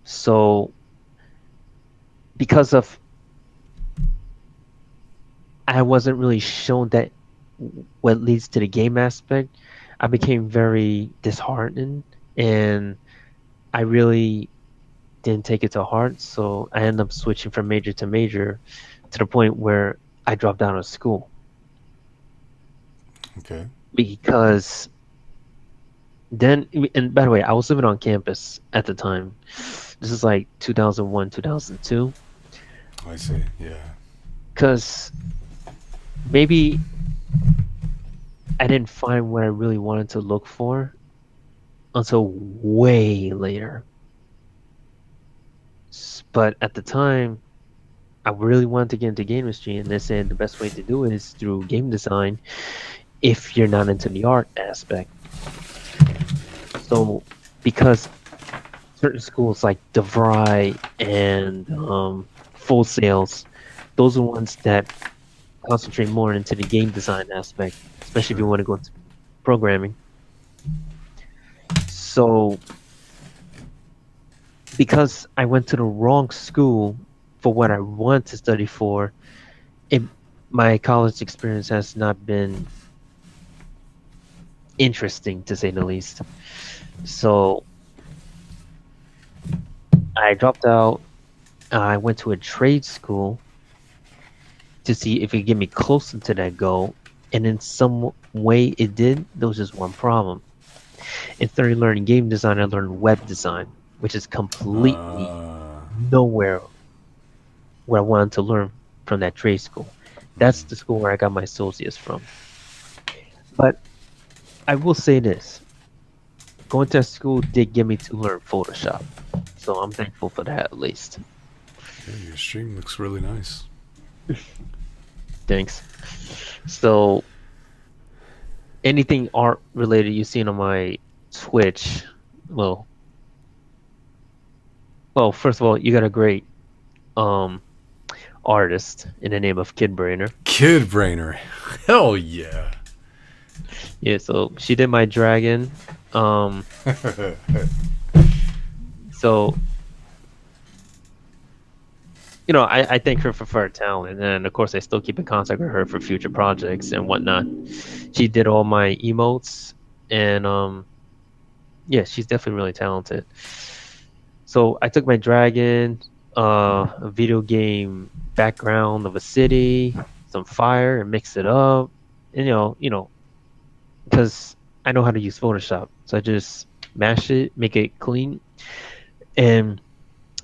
So because of I wasn't really shown that what leads to the game aspect, I became very disheartened and I really didn't take it to heart. So I ended up switching from major to major to the point where I dropped out of school Okay. because then, and by the way, I was living on campus at the time. This is like 2001, 2002. I see. Yeah. Because maybe I didn't find what I really wanted to look for until way later. But at the time, I really wanted to get into game industry, and they said the best way to do it is through game design if you're not into the art aspect. So, because certain schools like DeVry and Full Sails, those are ones that concentrate more into the game design aspect, especially if you Sure. want to go into programming. So, because I went to the wrong school for what I want to study for, it, my college experience has not been interesting to say the least. So I dropped out. I went to a trade school to see if it could get me closer to that goal. And in some way it did. There was just one problem. Instead of learning game design, I learned web design, which is completely Uh, nowhere what I wanted to learn from that trade school. That's the school where I got my associates from. But I will say this, going to that school did get me to learn Photoshop. So I'm thankful for that at least. yeah, your stream looks really nice. Thanks. So anything art related you've seen on my Twitch, well, first of all, you got a great um artist in the name of Kid Brainer. Kid Brainer. Hell yeah. Yeah, so she did my dragon. Um, so I thank her for her talent, and of course, I still keep in contact with her for future projects and whatnot. She did all my emotes, and yeah, she's definitely really talented. So I took my dragon, a video game background of a city, some fire, and mixed it up, and because I know how to use Photoshop, so I just mash it, make it clean, and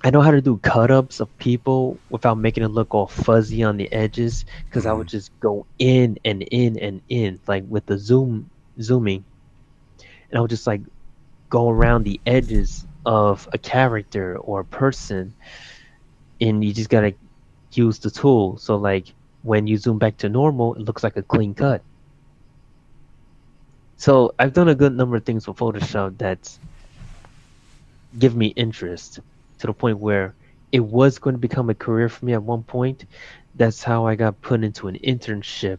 I know how to do cut-ups of people without making it look all fuzzy on the edges, because I would just go in and in and in, like with the zooming, and I would just like go around the edges of a character or a person, and you just gotta use the tool. So like when you zoom back to normal, it looks like a clean cut. So I've done a good number of things with Photoshop that give me interest to the point where it was going to become a career for me at one point. That's how I got put into an internship,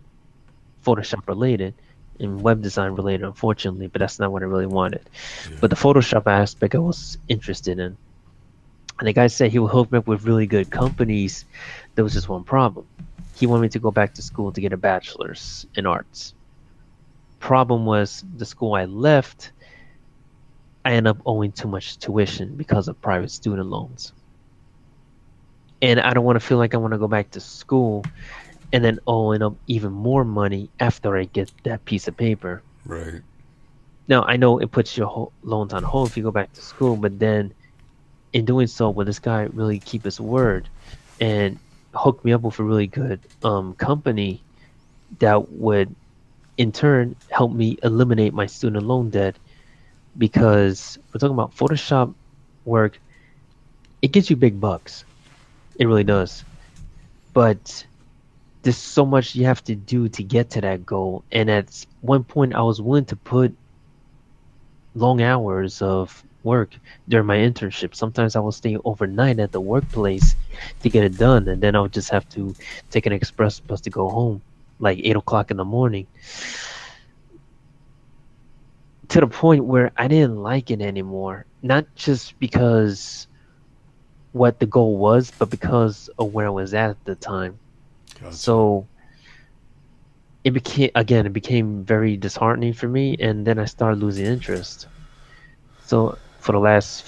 Photoshop related and web design related, unfortunately, but that's not what I really wanted. Yeah. But the Photoshop aspect I was interested in. And the guy said he would hook me up with really good companies. There was just one problem. He wanted me to go back to school to get a bachelor's in arts. Problem was the school I left, I ended up owing too much tuition because of private student loans. And I don't want to feel like I want to go back to school and then owing up even more money after I get that piece of paper. Right. Now, I know it puts your loans on hold if you go back to school, but then in doing so, will this guy really keep his word and hook me up with a really good company that would in turn help me eliminate my student loan debt? Because we're talking about Photoshop work, it gets you big bucks. It really does. But there's so much you have to do to get to that goal. And at one point, I was willing to put long hours of work during my internship. Sometimes I would stay overnight at the workplace to get it done. And then I would just have to take an express bus to go home, like 8 o'clock in the morning. To the point where I didn't like it anymore. Not just because what the goal was, but because of where I was at the time. Gotcha. So it became very disheartening for me, and then I started losing interest. So for the last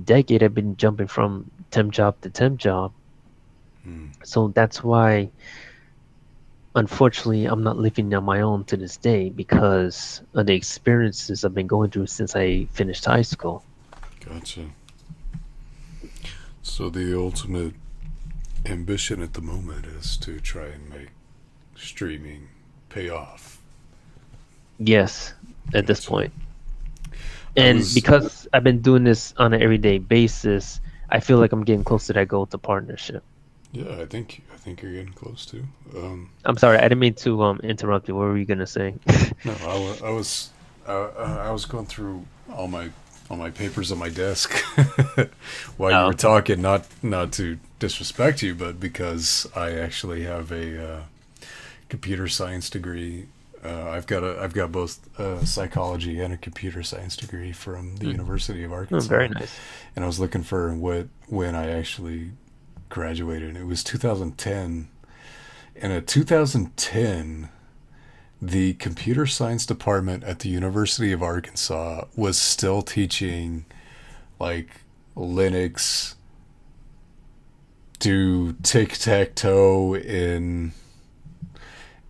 decade, I've been jumping from temp job to temp job. So that's why, unfortunately, I'm not living on my own to this day because of the experiences I've been going through since I finished high school. Gotcha. So the ultimate ambition at the moment is to try and make streaming pay off. Yes, at this Gotcha. point. And because I've been doing this on an everyday basis, I feel like I'm getting close to that goal to partnership. Yeah, I think you're getting close to. I'm sorry, I didn't mean to interrupt you. What were you gonna say? No, I was going through all my papers on my desk while you were talking. Not to disrespect you, but because I actually have a computer science degree. I've got both psychology and a computer science degree from the University of Arkansas. Oh, very nice. And I was looking for when I actually graduated. It was 2010. And at 2010, the computer science department at the University of Arkansas was still teaching like Linux, do tic-tac-toe in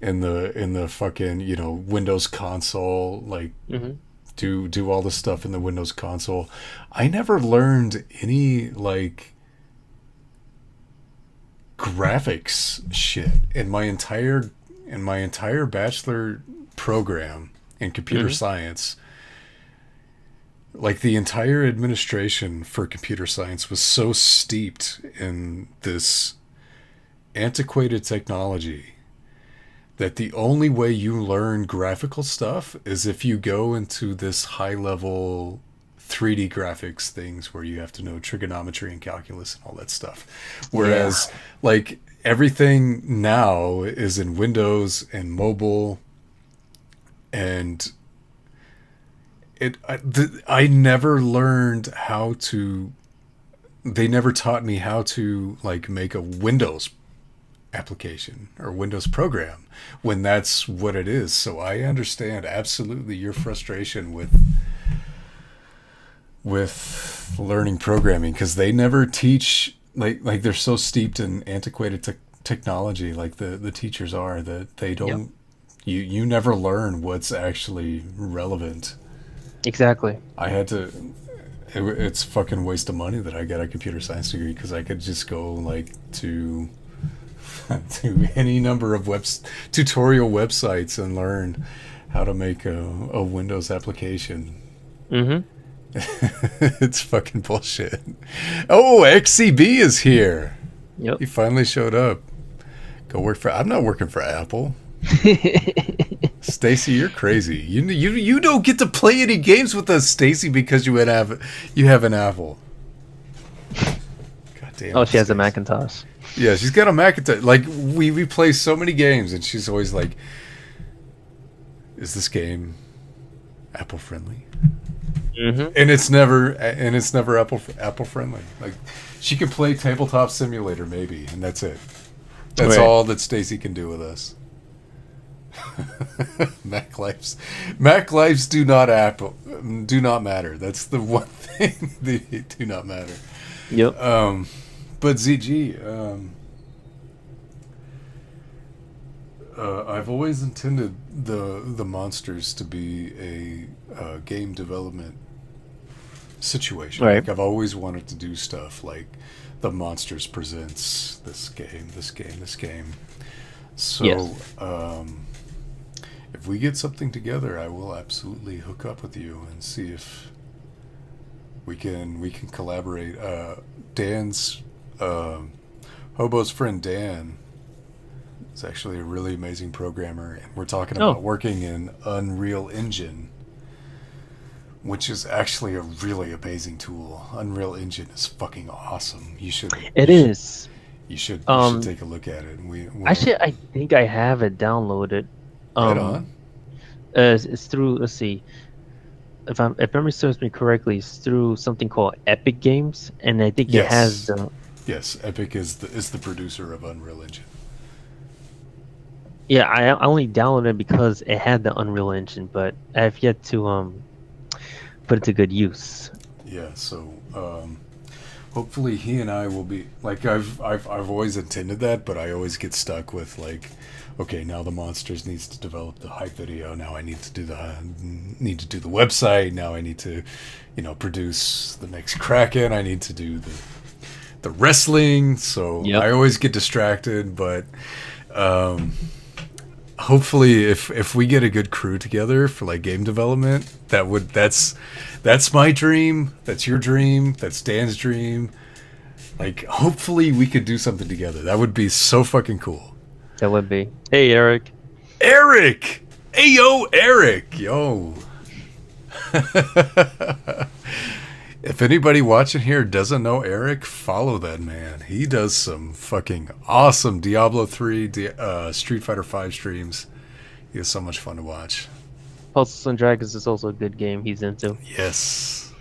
the fucking, Windows console, like Hmm. do all the stuff in the Windows console. I never learned any like graphics shit in my entire bachelor program in computer Hmm. science. Like the entire administration for computer science was so steeped in this antiquated technology that the only way you learn graphical stuff is if you go into this high level 3D graphics things where you have to know trigonometry and calculus and all that stuff. Yeah. Whereas, like, everything now is in Windows and mobile, and I never learned how to. They never taught me how to like make a Windows application or Windows program when that's what it is. So I understand absolutely your frustration with learning programming, because they never teach, like they're so steeped in antiquated technology, like the teachers are, that they Yep. don't, you never learn what's actually relevant. Exactly. I had to it's fucking waste of money that I got a computer science degree, because I could just go like to to any number of tutorial websites and learn how to make a Windows application. Hmm. It's fucking bullshit. Oh, XCB is here. Yep. He finally showed up. Go work for. I'm not working for Apple. Stacy, you're crazy. You don't get to play any games with us, Stacy, because you have an Apple. God damn. Oh, it, she has a Stacey. Macintosh. Yeah, she's got a Macintosh. Like we play so many games, and she's always like, "Is this game Apple friendly?" Hmm. And it's never Apple friendly. Like, she can play Tabletop Simulator maybe, and that's it. That's Right. all that Stacy can do with us. Mac lives do not matter. That's the one thing. They do not matter. Yep. But ZG, I've always intended the monsters to be a game development situation. Right. Like, I've always wanted to do stuff like the Monsters presents this game, this game, this game. So, Yes. if we get something together, I will absolutely hook up with you and see if we can collaborate. Dan's Hobo's friend Dan is actually a really amazing programmer, and we're talking Oh, about working in Unreal Engine, which is actually a really amazing tool. Unreal Engine is fucking awesome. You should it you should is. you should take a look at it. We'll Actually, I think I have it downloaded. right Um, on. it's through. Let's see. If memory serves me correctly, it's through something called Epic Games, and I think it has Yes, the. yes. Epic is the producer of Unreal Engine. Yeah, I only downloaded it because it had the Unreal Engine, but I have yet to put it to good use. Yeah. So hopefully he and I will be like, I've always intended that, but I always get stuck with like, okay, now the Monsters needs to develop the hype video. Now I need to do the website. Now I need to, produce the next Kraken. I need to do the wrestling. So Yep. I always get distracted, but um, hopefully if we get a good crew together for like game development, that's my dream, that's your dream, that's Dan's dream. Like, hopefully we could do something together. That would be so fucking cool. That would be. Hey, Eric. Eric, hey, yo, Eric, yo. If anybody watching here doesn't know Eric, follow that man. He does some fucking awesome Diablo 3, Street Fighter 5 streams. He is so much fun to watch. Puzzles and Dragons is also a good game he's into. Yes.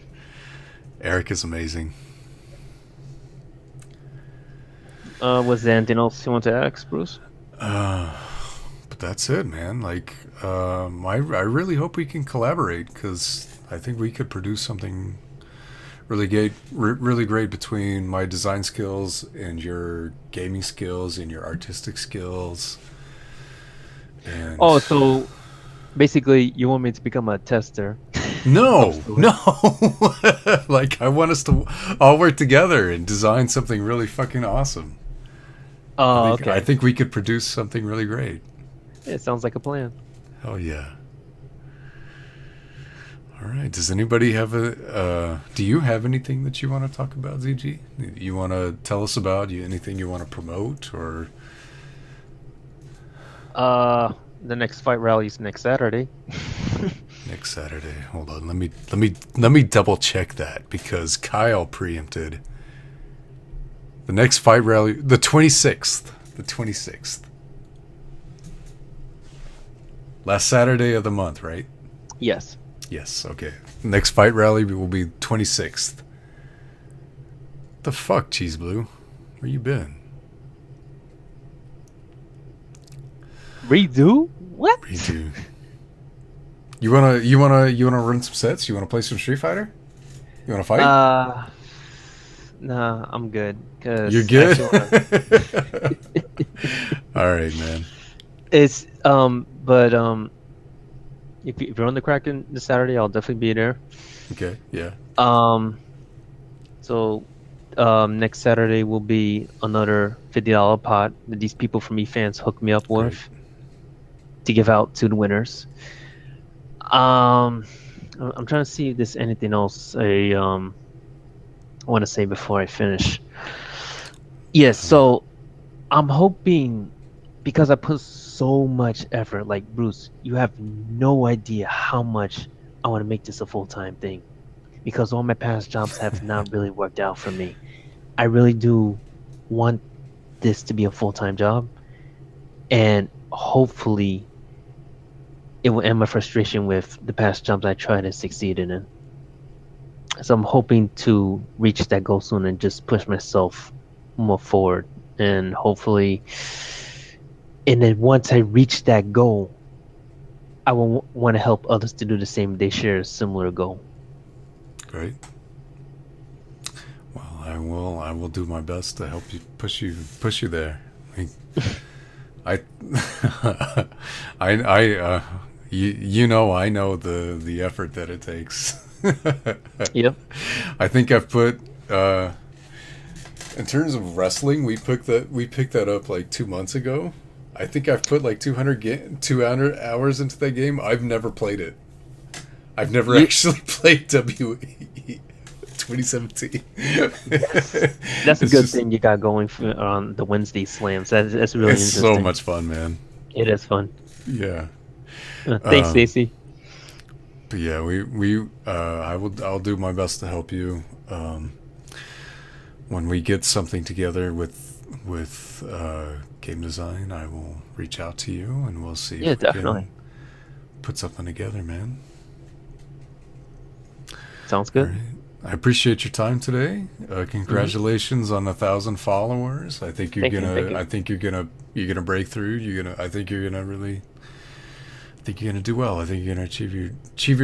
Eric is amazing. Was there anything else you want to ask, Bruce? But that's it, man. Like, I really hope we can collaborate because I think we could produce something really great between my design skills and your gaming skills and your artistic skills. And Oh, so basically, you want me to become a tester? no, no, like I want us to all work together and design something really fucking awesome. Oh, okay. I think we could produce something really great. It sounds like a plan. Hell yeah. All right. Does anybody have do you have anything that you want to talk about, ZG? You want to tell us about anything you want to promote or? The next fight rally is next Saturday. Next Saturday. Hold on. Let me double check that because Kyle preempted the next fight rally, the 26th. The 26th. Last Saturday of the month, right? Yes. Yes, okay. Next fight rally will be 26th. The fuck, Cheese Blue? Where you been? Redo? What? Redo. You wanna run some sets? You wanna play some Street Fighter? You wanna fight? Nah, I'm good. 'Cause You're good? actually, Alright, man. it's if you're on the Kraken this Saturday, I'll definitely be there. Okay, yeah. So next Saturday will be another $50 pot that these people from eFans hooked me up with to give out to the winners. I'm trying to see if there's anything else I want to say before I finish. Yes, so I'm hoping, because I put so much effort, like Bruce, you have no idea how much I want to make this a full-time thing, because all my past jobs have not really worked out for me. I really do want this to be a full-time job, and hopefully it will end my frustration with the past jobs I tried and succeeded in. So I'm hoping to reach that goal soon and just push myself more forward, and hopefully, and then once I reach that goal, I will want to help others to do the same. They share a similar goal. Great. Well, I will do my best to help you push you there. I know the effort that it takes. Yep. I think I've put in terms of wrestling, we picked that up like 2 months ago. I think I've put like 200 hours into that game. I've never played it. I've never actually played WE 2017. That's a good thing you got going on the Wednesday slams. That's really it's interesting. so much fun, man. It is fun. Yeah. Thanks, Stacy. But yeah, I'll do my best to help you. When we get something together with game design, I will reach out to you and we'll see if we can put something together, man. Sounds good. Right. I appreciate your time today. Congratulations on 1,000 followers. I think you're gonna break through. I think you're gonna do well. I think you're gonna achieve your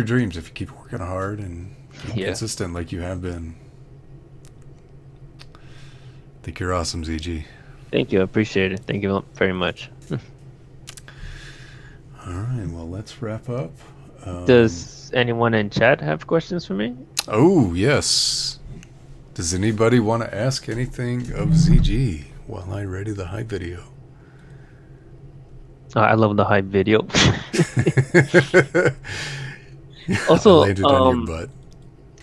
dreams if you keep working hard and consistent like you have been. I think you're awesome, ZG. Thank you. I appreciate it. Thank you very much. All right. Well, let's wrap up. Does anyone in chat have questions for me? Oh, yes. Does anybody want to ask anything of ZG while I ready the hype video? I love the hype video. Also, I landed on your butt.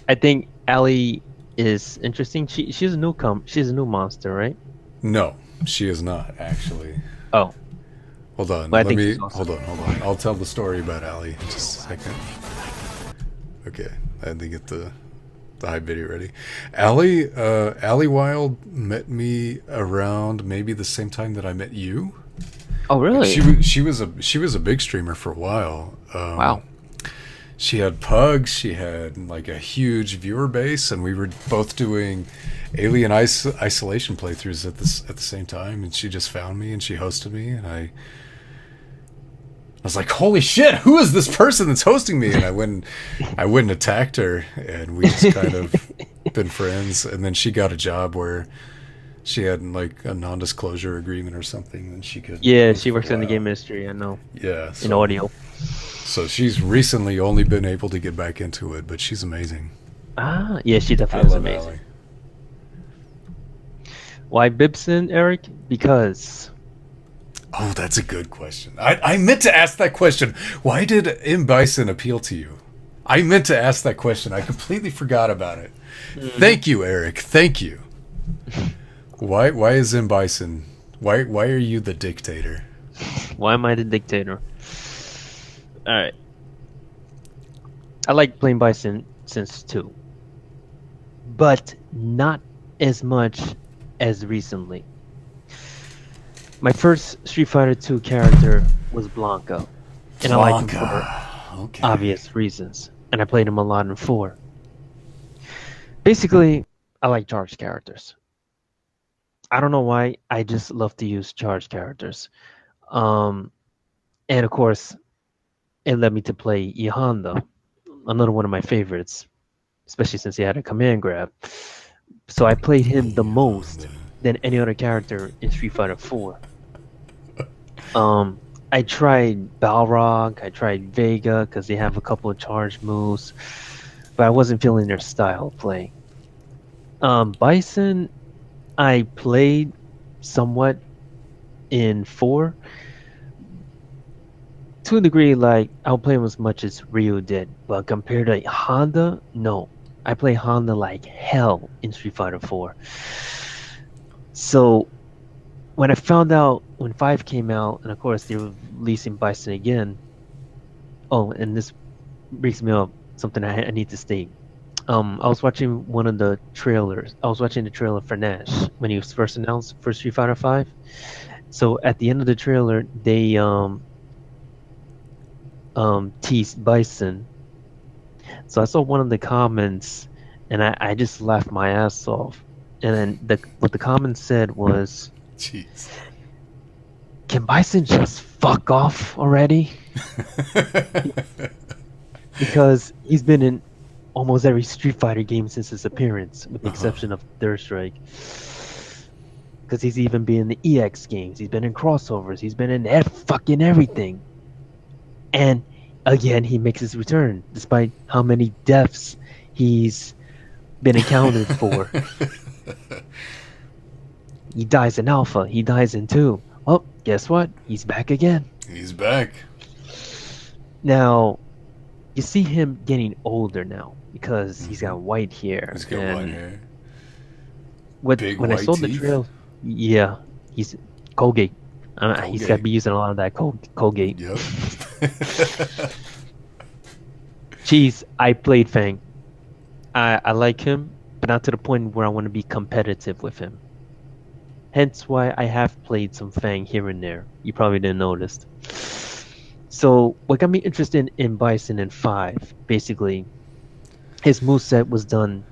I think Allie is interesting. She's a she's a new monster, right? No, she is not actually. Oh. Hold on. Well, hold on. I'll tell the story about Allie in just a second. Okay, I had to get the hype video ready. Allie Wild met me around maybe the same time that I met you. Oh, really? She was a big streamer for a while. Wow. She had Pugs. She had like a huge viewer base, and we were both doing Alien Isolation playthroughs at the same time. And she just found me and she hosted me, and was like, "Holy shit! Who is this person that's hosting me?" And I went and attacked her, and we just kind of been friends. And then she got a job where she had like a non-disclosure agreement or something, and she could. Yeah, she works in the game industry. I know. Yeah, In audio. So she's recently only been able to get back into it, but she's amazing. Ah, yeah, she I definitely is love amazing. Allie. Why Bibson, Eric? Because Oh, that's a good question. I meant to ask that question. Why did M. Bison appeal to you? I meant to ask that question. I completely forgot about it. Thank you, Eric. Thank you. Why is M. Bison? Why are you the dictator? why am I the dictator? All right. I like playing Bison since 2, but not as much as recently. My first Street Fighter 2 character was Blanca, and I liked him for Okay. obvious reasons, and I played him a lot in 4. Basically, I like charged characters. I don't know why, I just love to use charged characters. Um, and of course, it led me to play E Honda, another one of my favorites, especially since he had a command grab. So I played him the most than any other character in Street Fighter 4. I tried Balrog, I tried Vega because they have a couple of charge moves, but I wasn't feeling their style of play. Bison, I played somewhat in 4. To a degree, like, I'll play him as much as Ryu did, but compared to Honda, no. I play Honda like hell in Street Fighter 4. So when I found out when 5 came out, and of course they were releasing Bison again. Oh, and this brings me up something I need to state. I was watching one of the trailers. I was watching the trailer for Nash when he was first announced for Street Fighter 5. So at the end of the trailer, they teased Bison. So I saw one of the comments, and I just laughed my ass off. And then what the comment said was, Jeez. "Can Bison just fuck off already?" Because he's been in almost every Street Fighter game since his appearance, with the exception of Third Strike. Because he's even been in the EX games, he's been in crossovers, he's been in fucking everything. And again, he makes his return, despite how many deaths he's been accounted for. He dies in Alpha, he dies in 2. Well, guess what? He's back again. He's back. Now, you see him getting older now because he's got white hair. He's got and white hair. Big when I white saw the teeth. trail, yeah, he's Colgate. He's got to Colgate. be using a lot of that Colgate. Yep. Jeez, I played Fang. I like him, but not to the point where I want to be competitive with him. Hence why I have played some Fang here and there. You probably didn't notice. So what got me interested in Bison in 5, basically, his moveset was done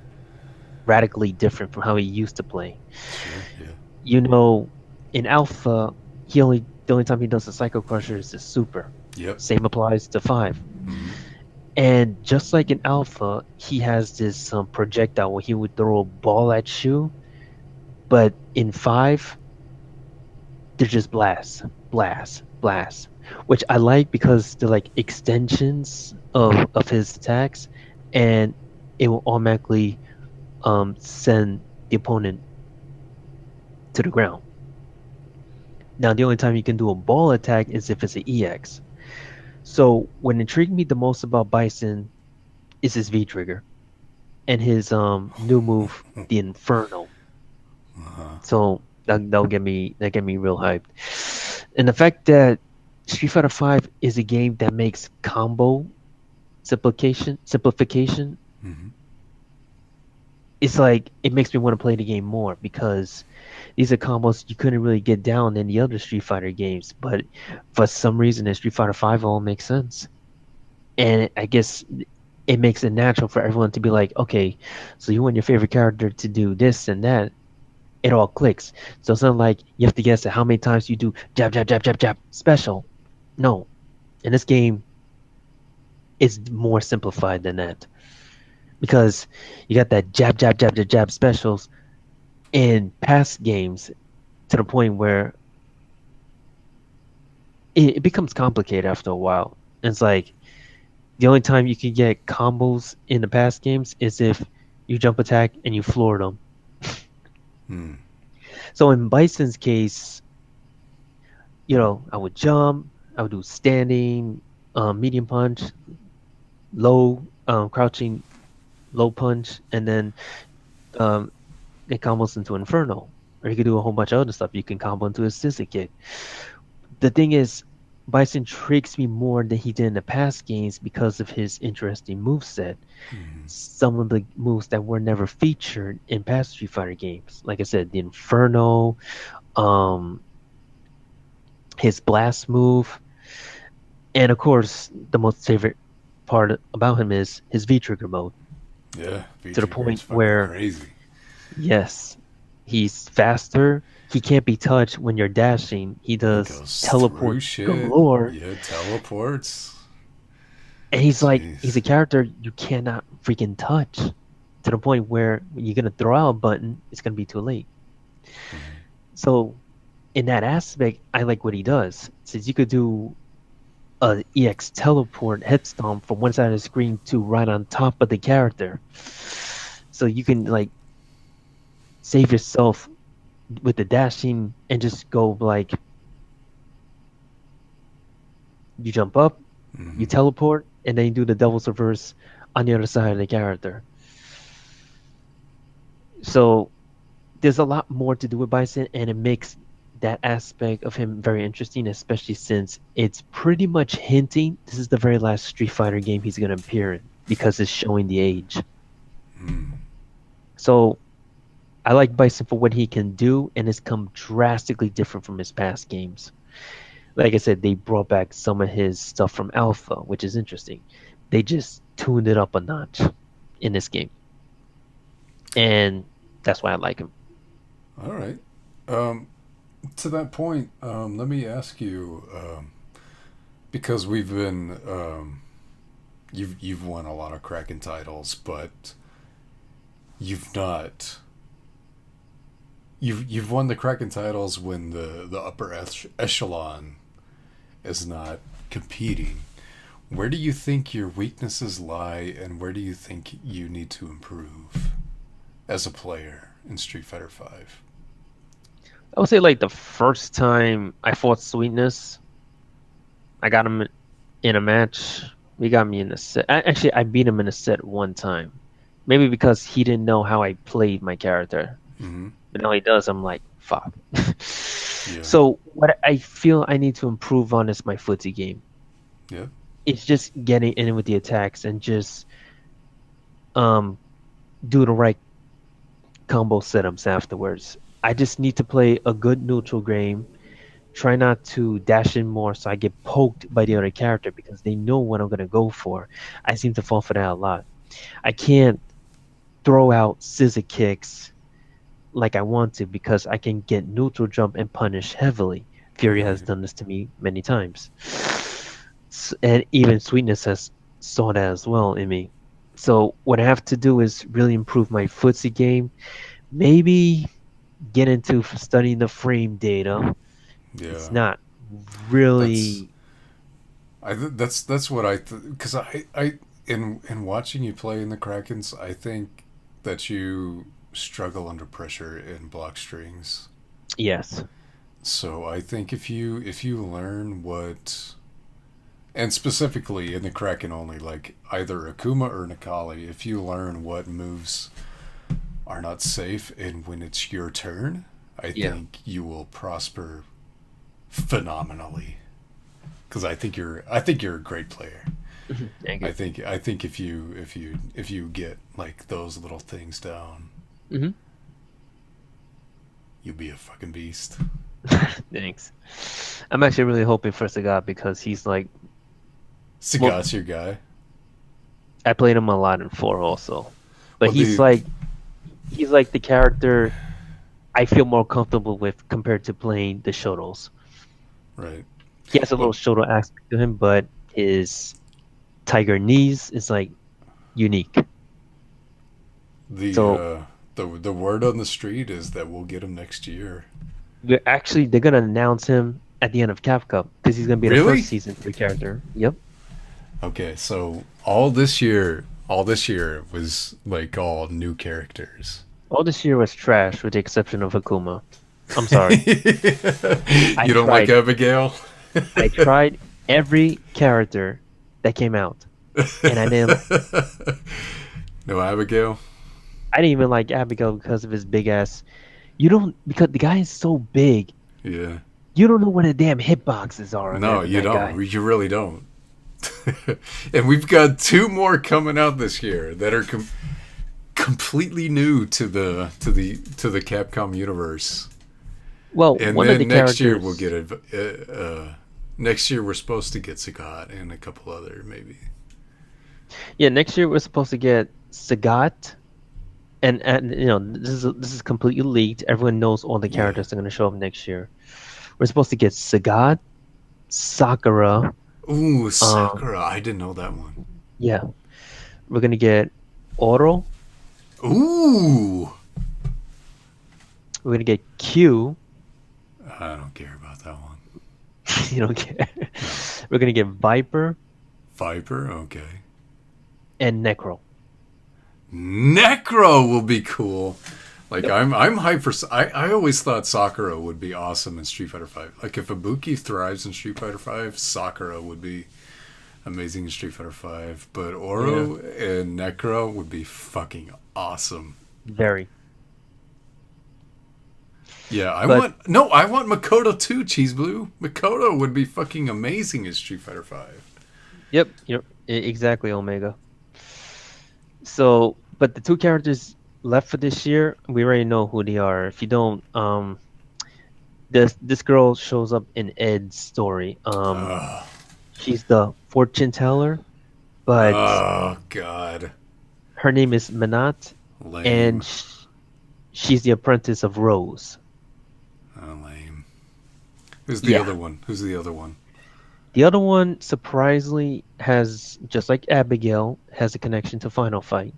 radically different from how he used to play. Sure, yeah. You know, in Alpha, the only time he does the Psycho Crusher is the Super. Yep. Same applies to 5. And just like in Alpha, he has this projectile where he would throw a ball at you. But in 5, they're just blast, blast, blast. Which I like because they're like extensions of his attacks. And it will automatically send the opponent to the ground. Now, the only time you can do a ball attack is if it's an EX. So what intrigued me the most about Bison is his V-trigger and his new move, the Inferno. So that get me real hyped. And the fact that Street Fighter 5 is a game that makes combo simplification. It's like it makes me want to play the game more because these are combos you couldn't really get down in the other Street Fighter games, but for some reason in Street Fighter 5 it all makes sense. And I guess it makes it natural for everyone to be like, okay, so you want your favorite character to do this and that, it all clicks. So it's not like you have to guess at how many times you do jab, jab, jab, jab, jab, special. No. And this game is more simplified than that because you got that jab, jab, jab, jab, jab specials in past games to the point where it becomes complicated after a while. It's like the only time you can get combos in the past games is if you jump attack and you floor them. Hmm. So in Bison's case, I would jump, I would do standing, medium punch, low, crouching, low punch, and then um, it combos into Inferno. Or you could do a whole bunch of other stuff. You can combo into a scissor kick. The thing is, Bison tricks me more than he did in the past games because of his interesting moveset. Some of the moves that were never featured in past Street Fighter games. Like I said, the Inferno, um, his blast move, and of course, the most favorite part about him is his V trigger mode. Yeah, To the V-Trigger is point fucking where, crazy. yes, he's faster. He can't be touched when you're dashing. He He does goes through teleport shit. galore. Yeah, teleports. And he's a Jeez. character you cannot freaking touch. To the point where when you're gonna throw out a button, it's gonna be too late. So in that aspect, I like what he does. Since you could do a EX teleport head stomp from one side of the screen to right on top of the character. So you can like save yourself with the dashing and just go like you jump up, you Hmm. teleport, and then you do the devil's reverse on the other side of the character. So there's a lot more to do with Bison, and it makes that aspect of him very interesting, especially since it's pretty much hinting this is the very last Street Fighter game he's going to appear in because it's showing the age. So I like Bison for what he can do, and it's come drastically different from his past games. Like I said, they brought back some of his stuff from Alpha, which is interesting. They just tuned it up a notch in this game, and that's why I like him. All right. Um, to that point, let me ask you, because we've been, you've won a lot of Kraken titles, but you've not. You've won the Kraken titles when the upper echelon is not competing. Where do you think your weaknesses lie, and where do you think you need to improve as a player in Street Fighter Five? I would say like the first time I fought Sweetness, I got him in a match. He got me in a set. Actually, I beat him in a set one time. Maybe because he didn't know how I played my character. Mm-hmm. But now he does, I'm like, fuck. Yeah. So what I feel I need to improve on is my footsie game. Yeah. It's just getting in with the attacks and just um do the right combo setups afterwards. I just need to play a good neutral game. Try not to dash in more so I get poked by the other character because they know what I'm gonna go for. I seem to fall for that a lot. I can't throw out scissor kicks like I want to because I can get neutral jump and punish heavily. Fury has Right. done this to me many times. And even Sweetness has saw that as well in me. So what I have to do is really improve my footsie game. Maybe get into studying the frame data. It's Yeah. not That's really. that's what because I in watching you play in the Krakens, I think that you struggle under pressure in block strings. Yes. So I think if you learn what, and specifically in the Kraken only, like either Akuma or Nikali, if you learn what moves are not safe and when it's your turn, I Yeah. think you will prosper phenomenally. Because I think you're a great player. Thank I you. think I think if you get like those little things down, Hmm. you'll be a fucking beast. Thanks. I'm actually really hoping for Sagat because he's like, well, Sagat's your guy. I played him a lot in 4 also, but Well, he's like the character I feel more comfortable with compared to playing the Shotos. right. He has a But little shoulder aspect to him, but his tiger knees is like unique. the So uh, the word on the street is that we'll get him next year. they're gonna announce him at the end of Cap Cup because he's gonna be the first Really? season 3 character. Yep. Okay, so all this year was like all new characters. All this year was trash with the exception of Akuma. I'm sorry. I You don't like tried. Abigail? I tried every character that came out, and No Abigail? I didn't even like Abigail because of his big ass. You don't because the guy is so big. Yeah. You don't know what the damn hitboxes are on No, that, you that don't. guy. You really don't. And we've got two more coming out this year that are completely new to the Capcom universe. Well, And one of the then next year characters. we'll get next year we're supposed to get Sagat and a couple other maybe. Yeah, next year we're supposed to get Sagat, and this is completely leaked. Everyone knows all the Yeah. characters that are going to show up next year. We're supposed to get Sagat, Sakura. Ooh, Sakura! I didn't know that one. Yeah, we're gonna get Oro. Ooh, We're gonna get Q. I don't care about that one. You don't care. We're gonna get Viper Viper, okay. and Necro. Necro will be cool. Like Yep. I'm hyped for. I always thought Sakura would be awesome in Street Fighter Five. Like if Ibuki thrives in Street Fighter Five, Sakura would be amazing in Street Fighter Five. But Oro and Necro would be fucking awesome. Very. Yeah, But I want Makoto too. Cheese Blue. Makoto would be fucking amazing in Street Fighter Five. yep, exactly, Omega. So, but the two characters left for this year, we already know who they are. If you don't, this girl shows up in Ed's story. Oh, She's the fortune teller, but oh God, her name is Manat, lame. and she's the apprentice of Rose. Oh, lame. Who's the Yeah. other one? Who's the other one? The other one, surprisingly, has, just like Abigail, has a connection to Final Fight.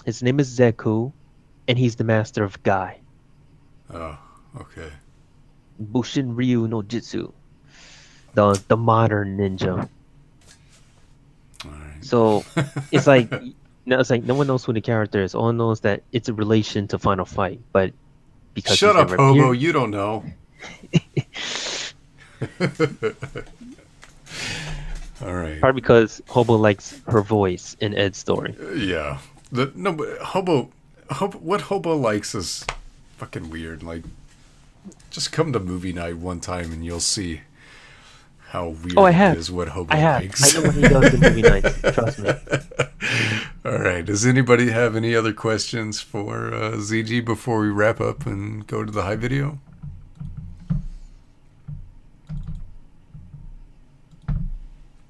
His name is Zeku, and he's the master of Guy. Oh, okay. Bushin Ryu no Jitsu. The modern ninja. All right. So it's like it's like no one knows who the character is. All knows that it's a relation to Final Fight, but because Shut he's up, never hobo. appeared- You don't know. All right. Probably because Hobo likes her voice in Ed's story. Yeah. No, but what hobo likes is fucking weird. Like, just come to movie night one time and you'll see how weird Oh, I have. it is what hobo I have. likes. I know what he does in movie nights. Trust me. All right. Does anybody have any other questions for ZG before we wrap up and go to the high video?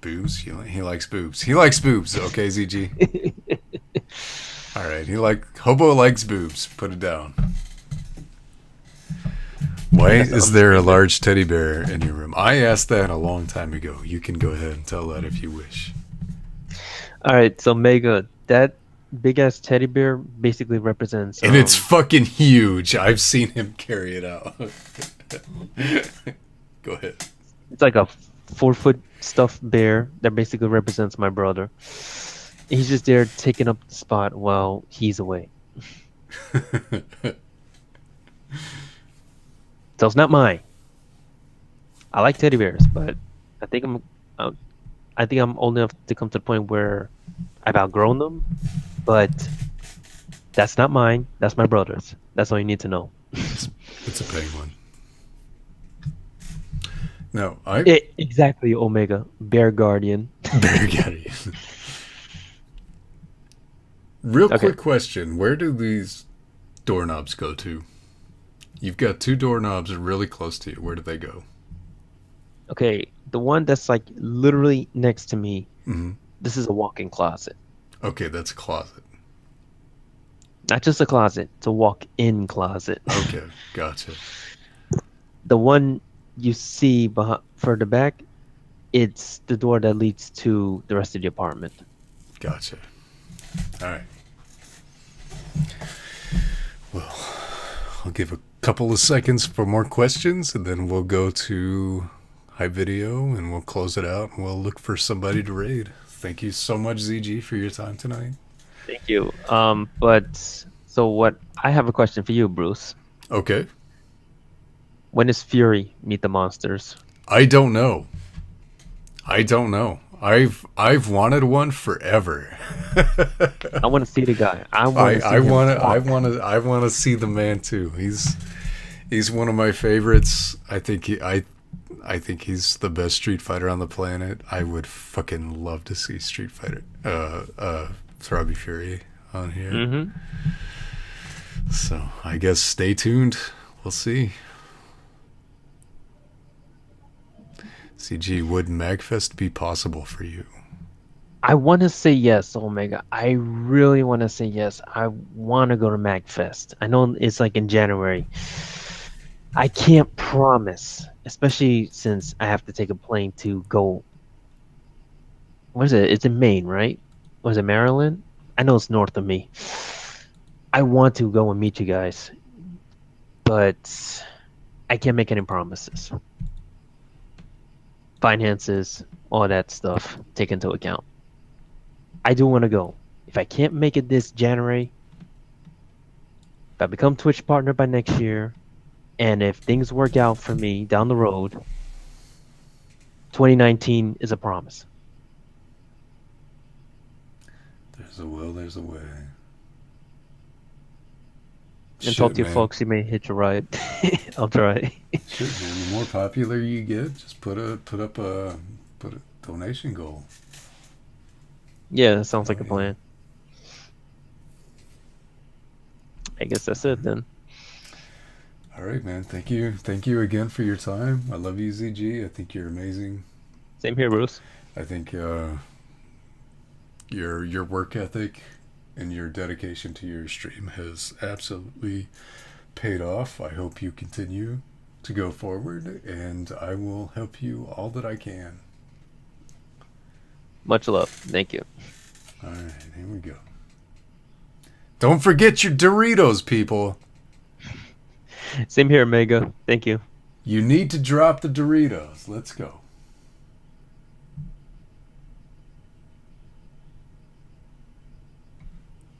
Boobs? He likes boobs. He likes boobs. Okay, ZG. All right. Hobo likes boobs. Put it down. Why is there a large teddy bear in your room? I asked that a long time ago. You can go ahead and tell that if you wish. All right, so Mega, that big ass teddy bear basically represents. And it's fucking huge. I've seen him carry it out. Go ahead. It's like a 4-foot stuffed bear that basically represents my brother. He's just there taking up the spot while he's away. So it's not mine. I like teddy bears, but I think I'm old enough to come to the point where I've outgrown them. But that's not mine. That's my brother's. That's all you need to know. It's a penguin. No, Exactly, Omega. Bear Guardian. Bear Guardian. Real Okay. quick question: where do these doorknobs go to? You've got two doorknobs really close to you. Where do they go? Okay, the one that's like literally next to me, Hmm. this is a walk-in closet. Okay, that's a closet. Not just a closet, it's a walk-in closet. Okay, gotcha. The one you see further back, it's the door that leads to the rest of the apartment. Gotcha. All right. Well, I'll give a couple of seconds for more questions, and then we'll go to High Video, and we'll close it out, and we'll look for somebody to raid. Thank you so much, ZG, for your time tonight. Thank you. But I have a question for you, Bruce. Okay. When is Fury Meet the Monsters? I don't know. I've wanted one forever. I want to see the guy. I want to see the man too. He's one of my favorites. I think he's the best Street Fighter on the planet. I would fucking love to see Street Fighter Robbie Fury on here. Mm-hmm. So I guess stay tuned. We'll see. CG, would MagFest be possible for you? I want to say yes, Omega. I really want to say yes. I want to go to MagFest. I know it's like in January. I can't promise, especially since I have to take a plane to go. What is it? It's in Maine, right? Was it Maryland? I know it's north of me. I want to go and meet you guys, but I can't make any promises. Finances, all that stuff, take into account. I do want to go. If I can't make it this January, if I become Twitch partner by next year, and if things work out for me down the road, 2019 is a promise. There's a will, there's a way. And talk to your folks, you may hit your ride. I'll try. Shit, man. The more popular you get, just put a donation goal. Yeah, that sounds like a plan. I guess that's it then. All right, man. Thank you again for your time. I love you, ZG. I think you're amazing. Same here, Bruce. I think your work ethic and your dedication to your stream has absolutely paid off. I hope you continue to go forward, and I will help you all that I can. Much love. Thank you. All right, here we go. Don't forget your Doritos, people. Same here, Mega. Thank you. You need to drop the Doritos. Let's go.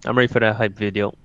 I'm ready for that hype video.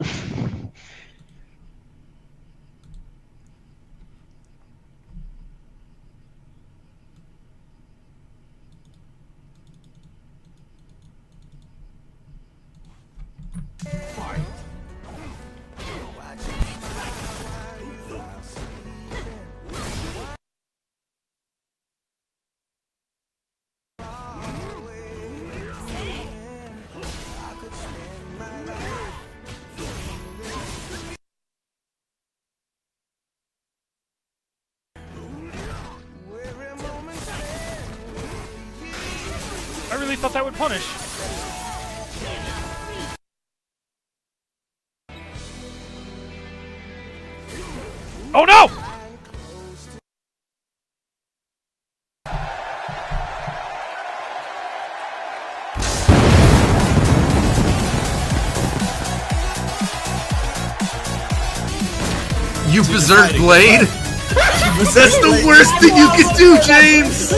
I really thought that would punish. Oh no! You berserk blade? That's the worst thing you can do, James!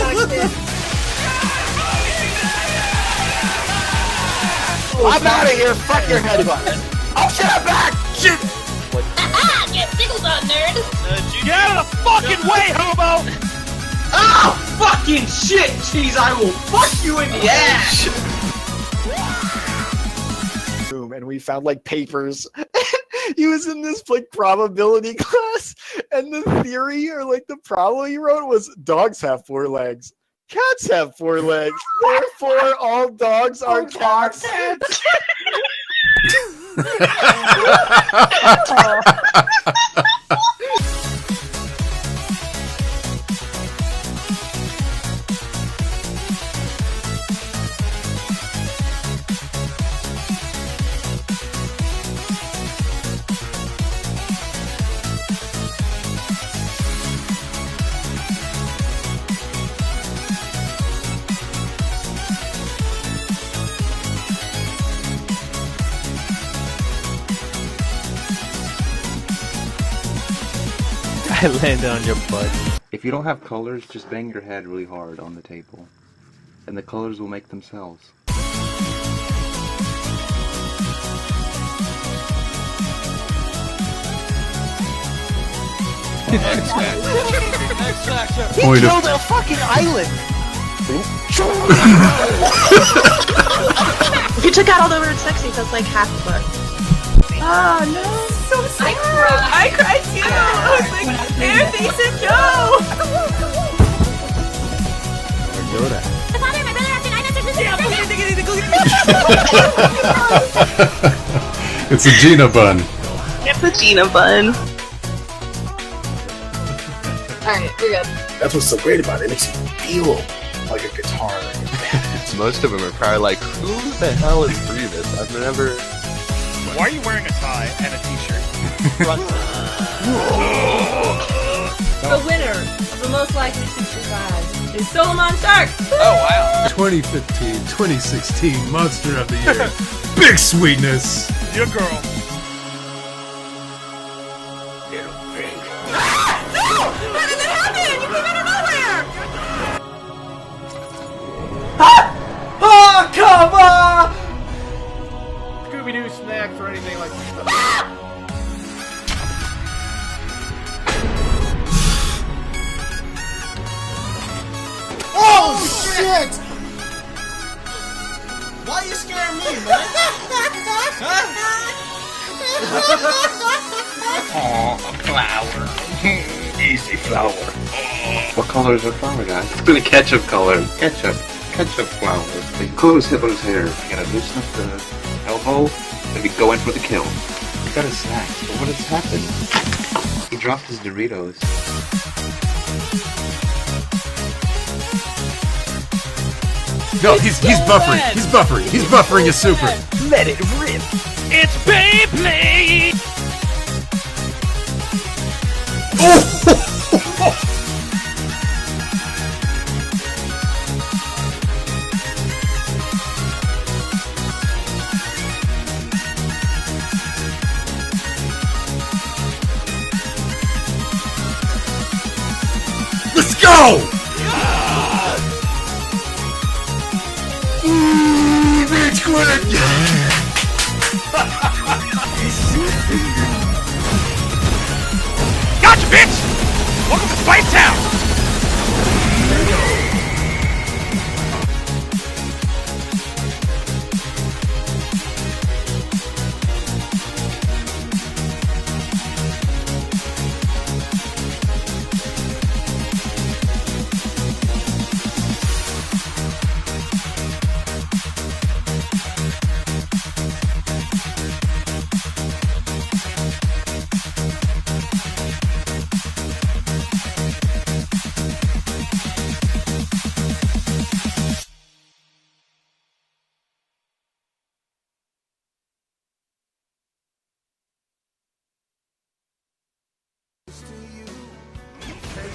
I'm out of here! Fuck your headbutt! Oh shit, I'm back! Shit! Haha! Get tickled on, nerd! Get out of the fucking way, hobo! Oh! Fucking shit! Jeez, I will fuck you in the ass! And we found like papers. He was in this like probability class, and the theory or like the problem he wrote was dogs have 4 legs. Cats have 4 legs. Therefore, all dogs are cats. I landed on your butt. If you don't have colors, just bang your head really hard on the table, and the colors will make themselves. He Point of- killed a fucking island. If you took out all the word sexy, that's like half the book. Oh no, so sad. I cried too. I was like, there, they said no. Yoda. My father, my brother, after 9 months, It's a Gina bun. It's a Gina bun. Alright, we're good. That's what's so great about it. It makes you feel like a guitar. Most of them are probably like, who the hell is Grievous? I've never... Why are you wearing a tie and a t-shirt? The winner of the most likely to survive is Solomon Shark. Oh, wow. 2015, 2016 Monster of the Year. Big sweetness. Your girl. How did that happen? You came out of nowhere. Oh, come on! Scooby-Doo snacks or anything like that. Oh, shit! Why you scaring me, man? Oh, a flower. Easy flower. What color is a flower, guys? It's been a ketchup color. Ketchup flower. They close Hitler's hair. You gotta loosen up the elbow, and we go in for the kill. He got his snacks, but what has happened? He dropped his Doritos. No, he's buffering. He's buffering. He's buffering his super. Let it rip. It's Beyblade! Let's go! Rage quit! Gotcha, bitch! Welcome to Spice Town!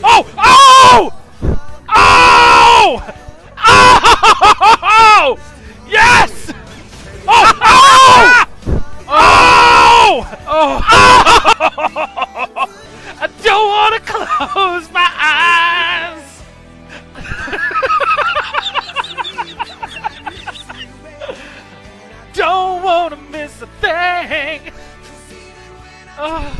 Oh! Oh! Oh! Oh! Yes! Oh! Oh! Oh! Oh! I don't want to close my eyes. Don't want to miss a thing. Oh.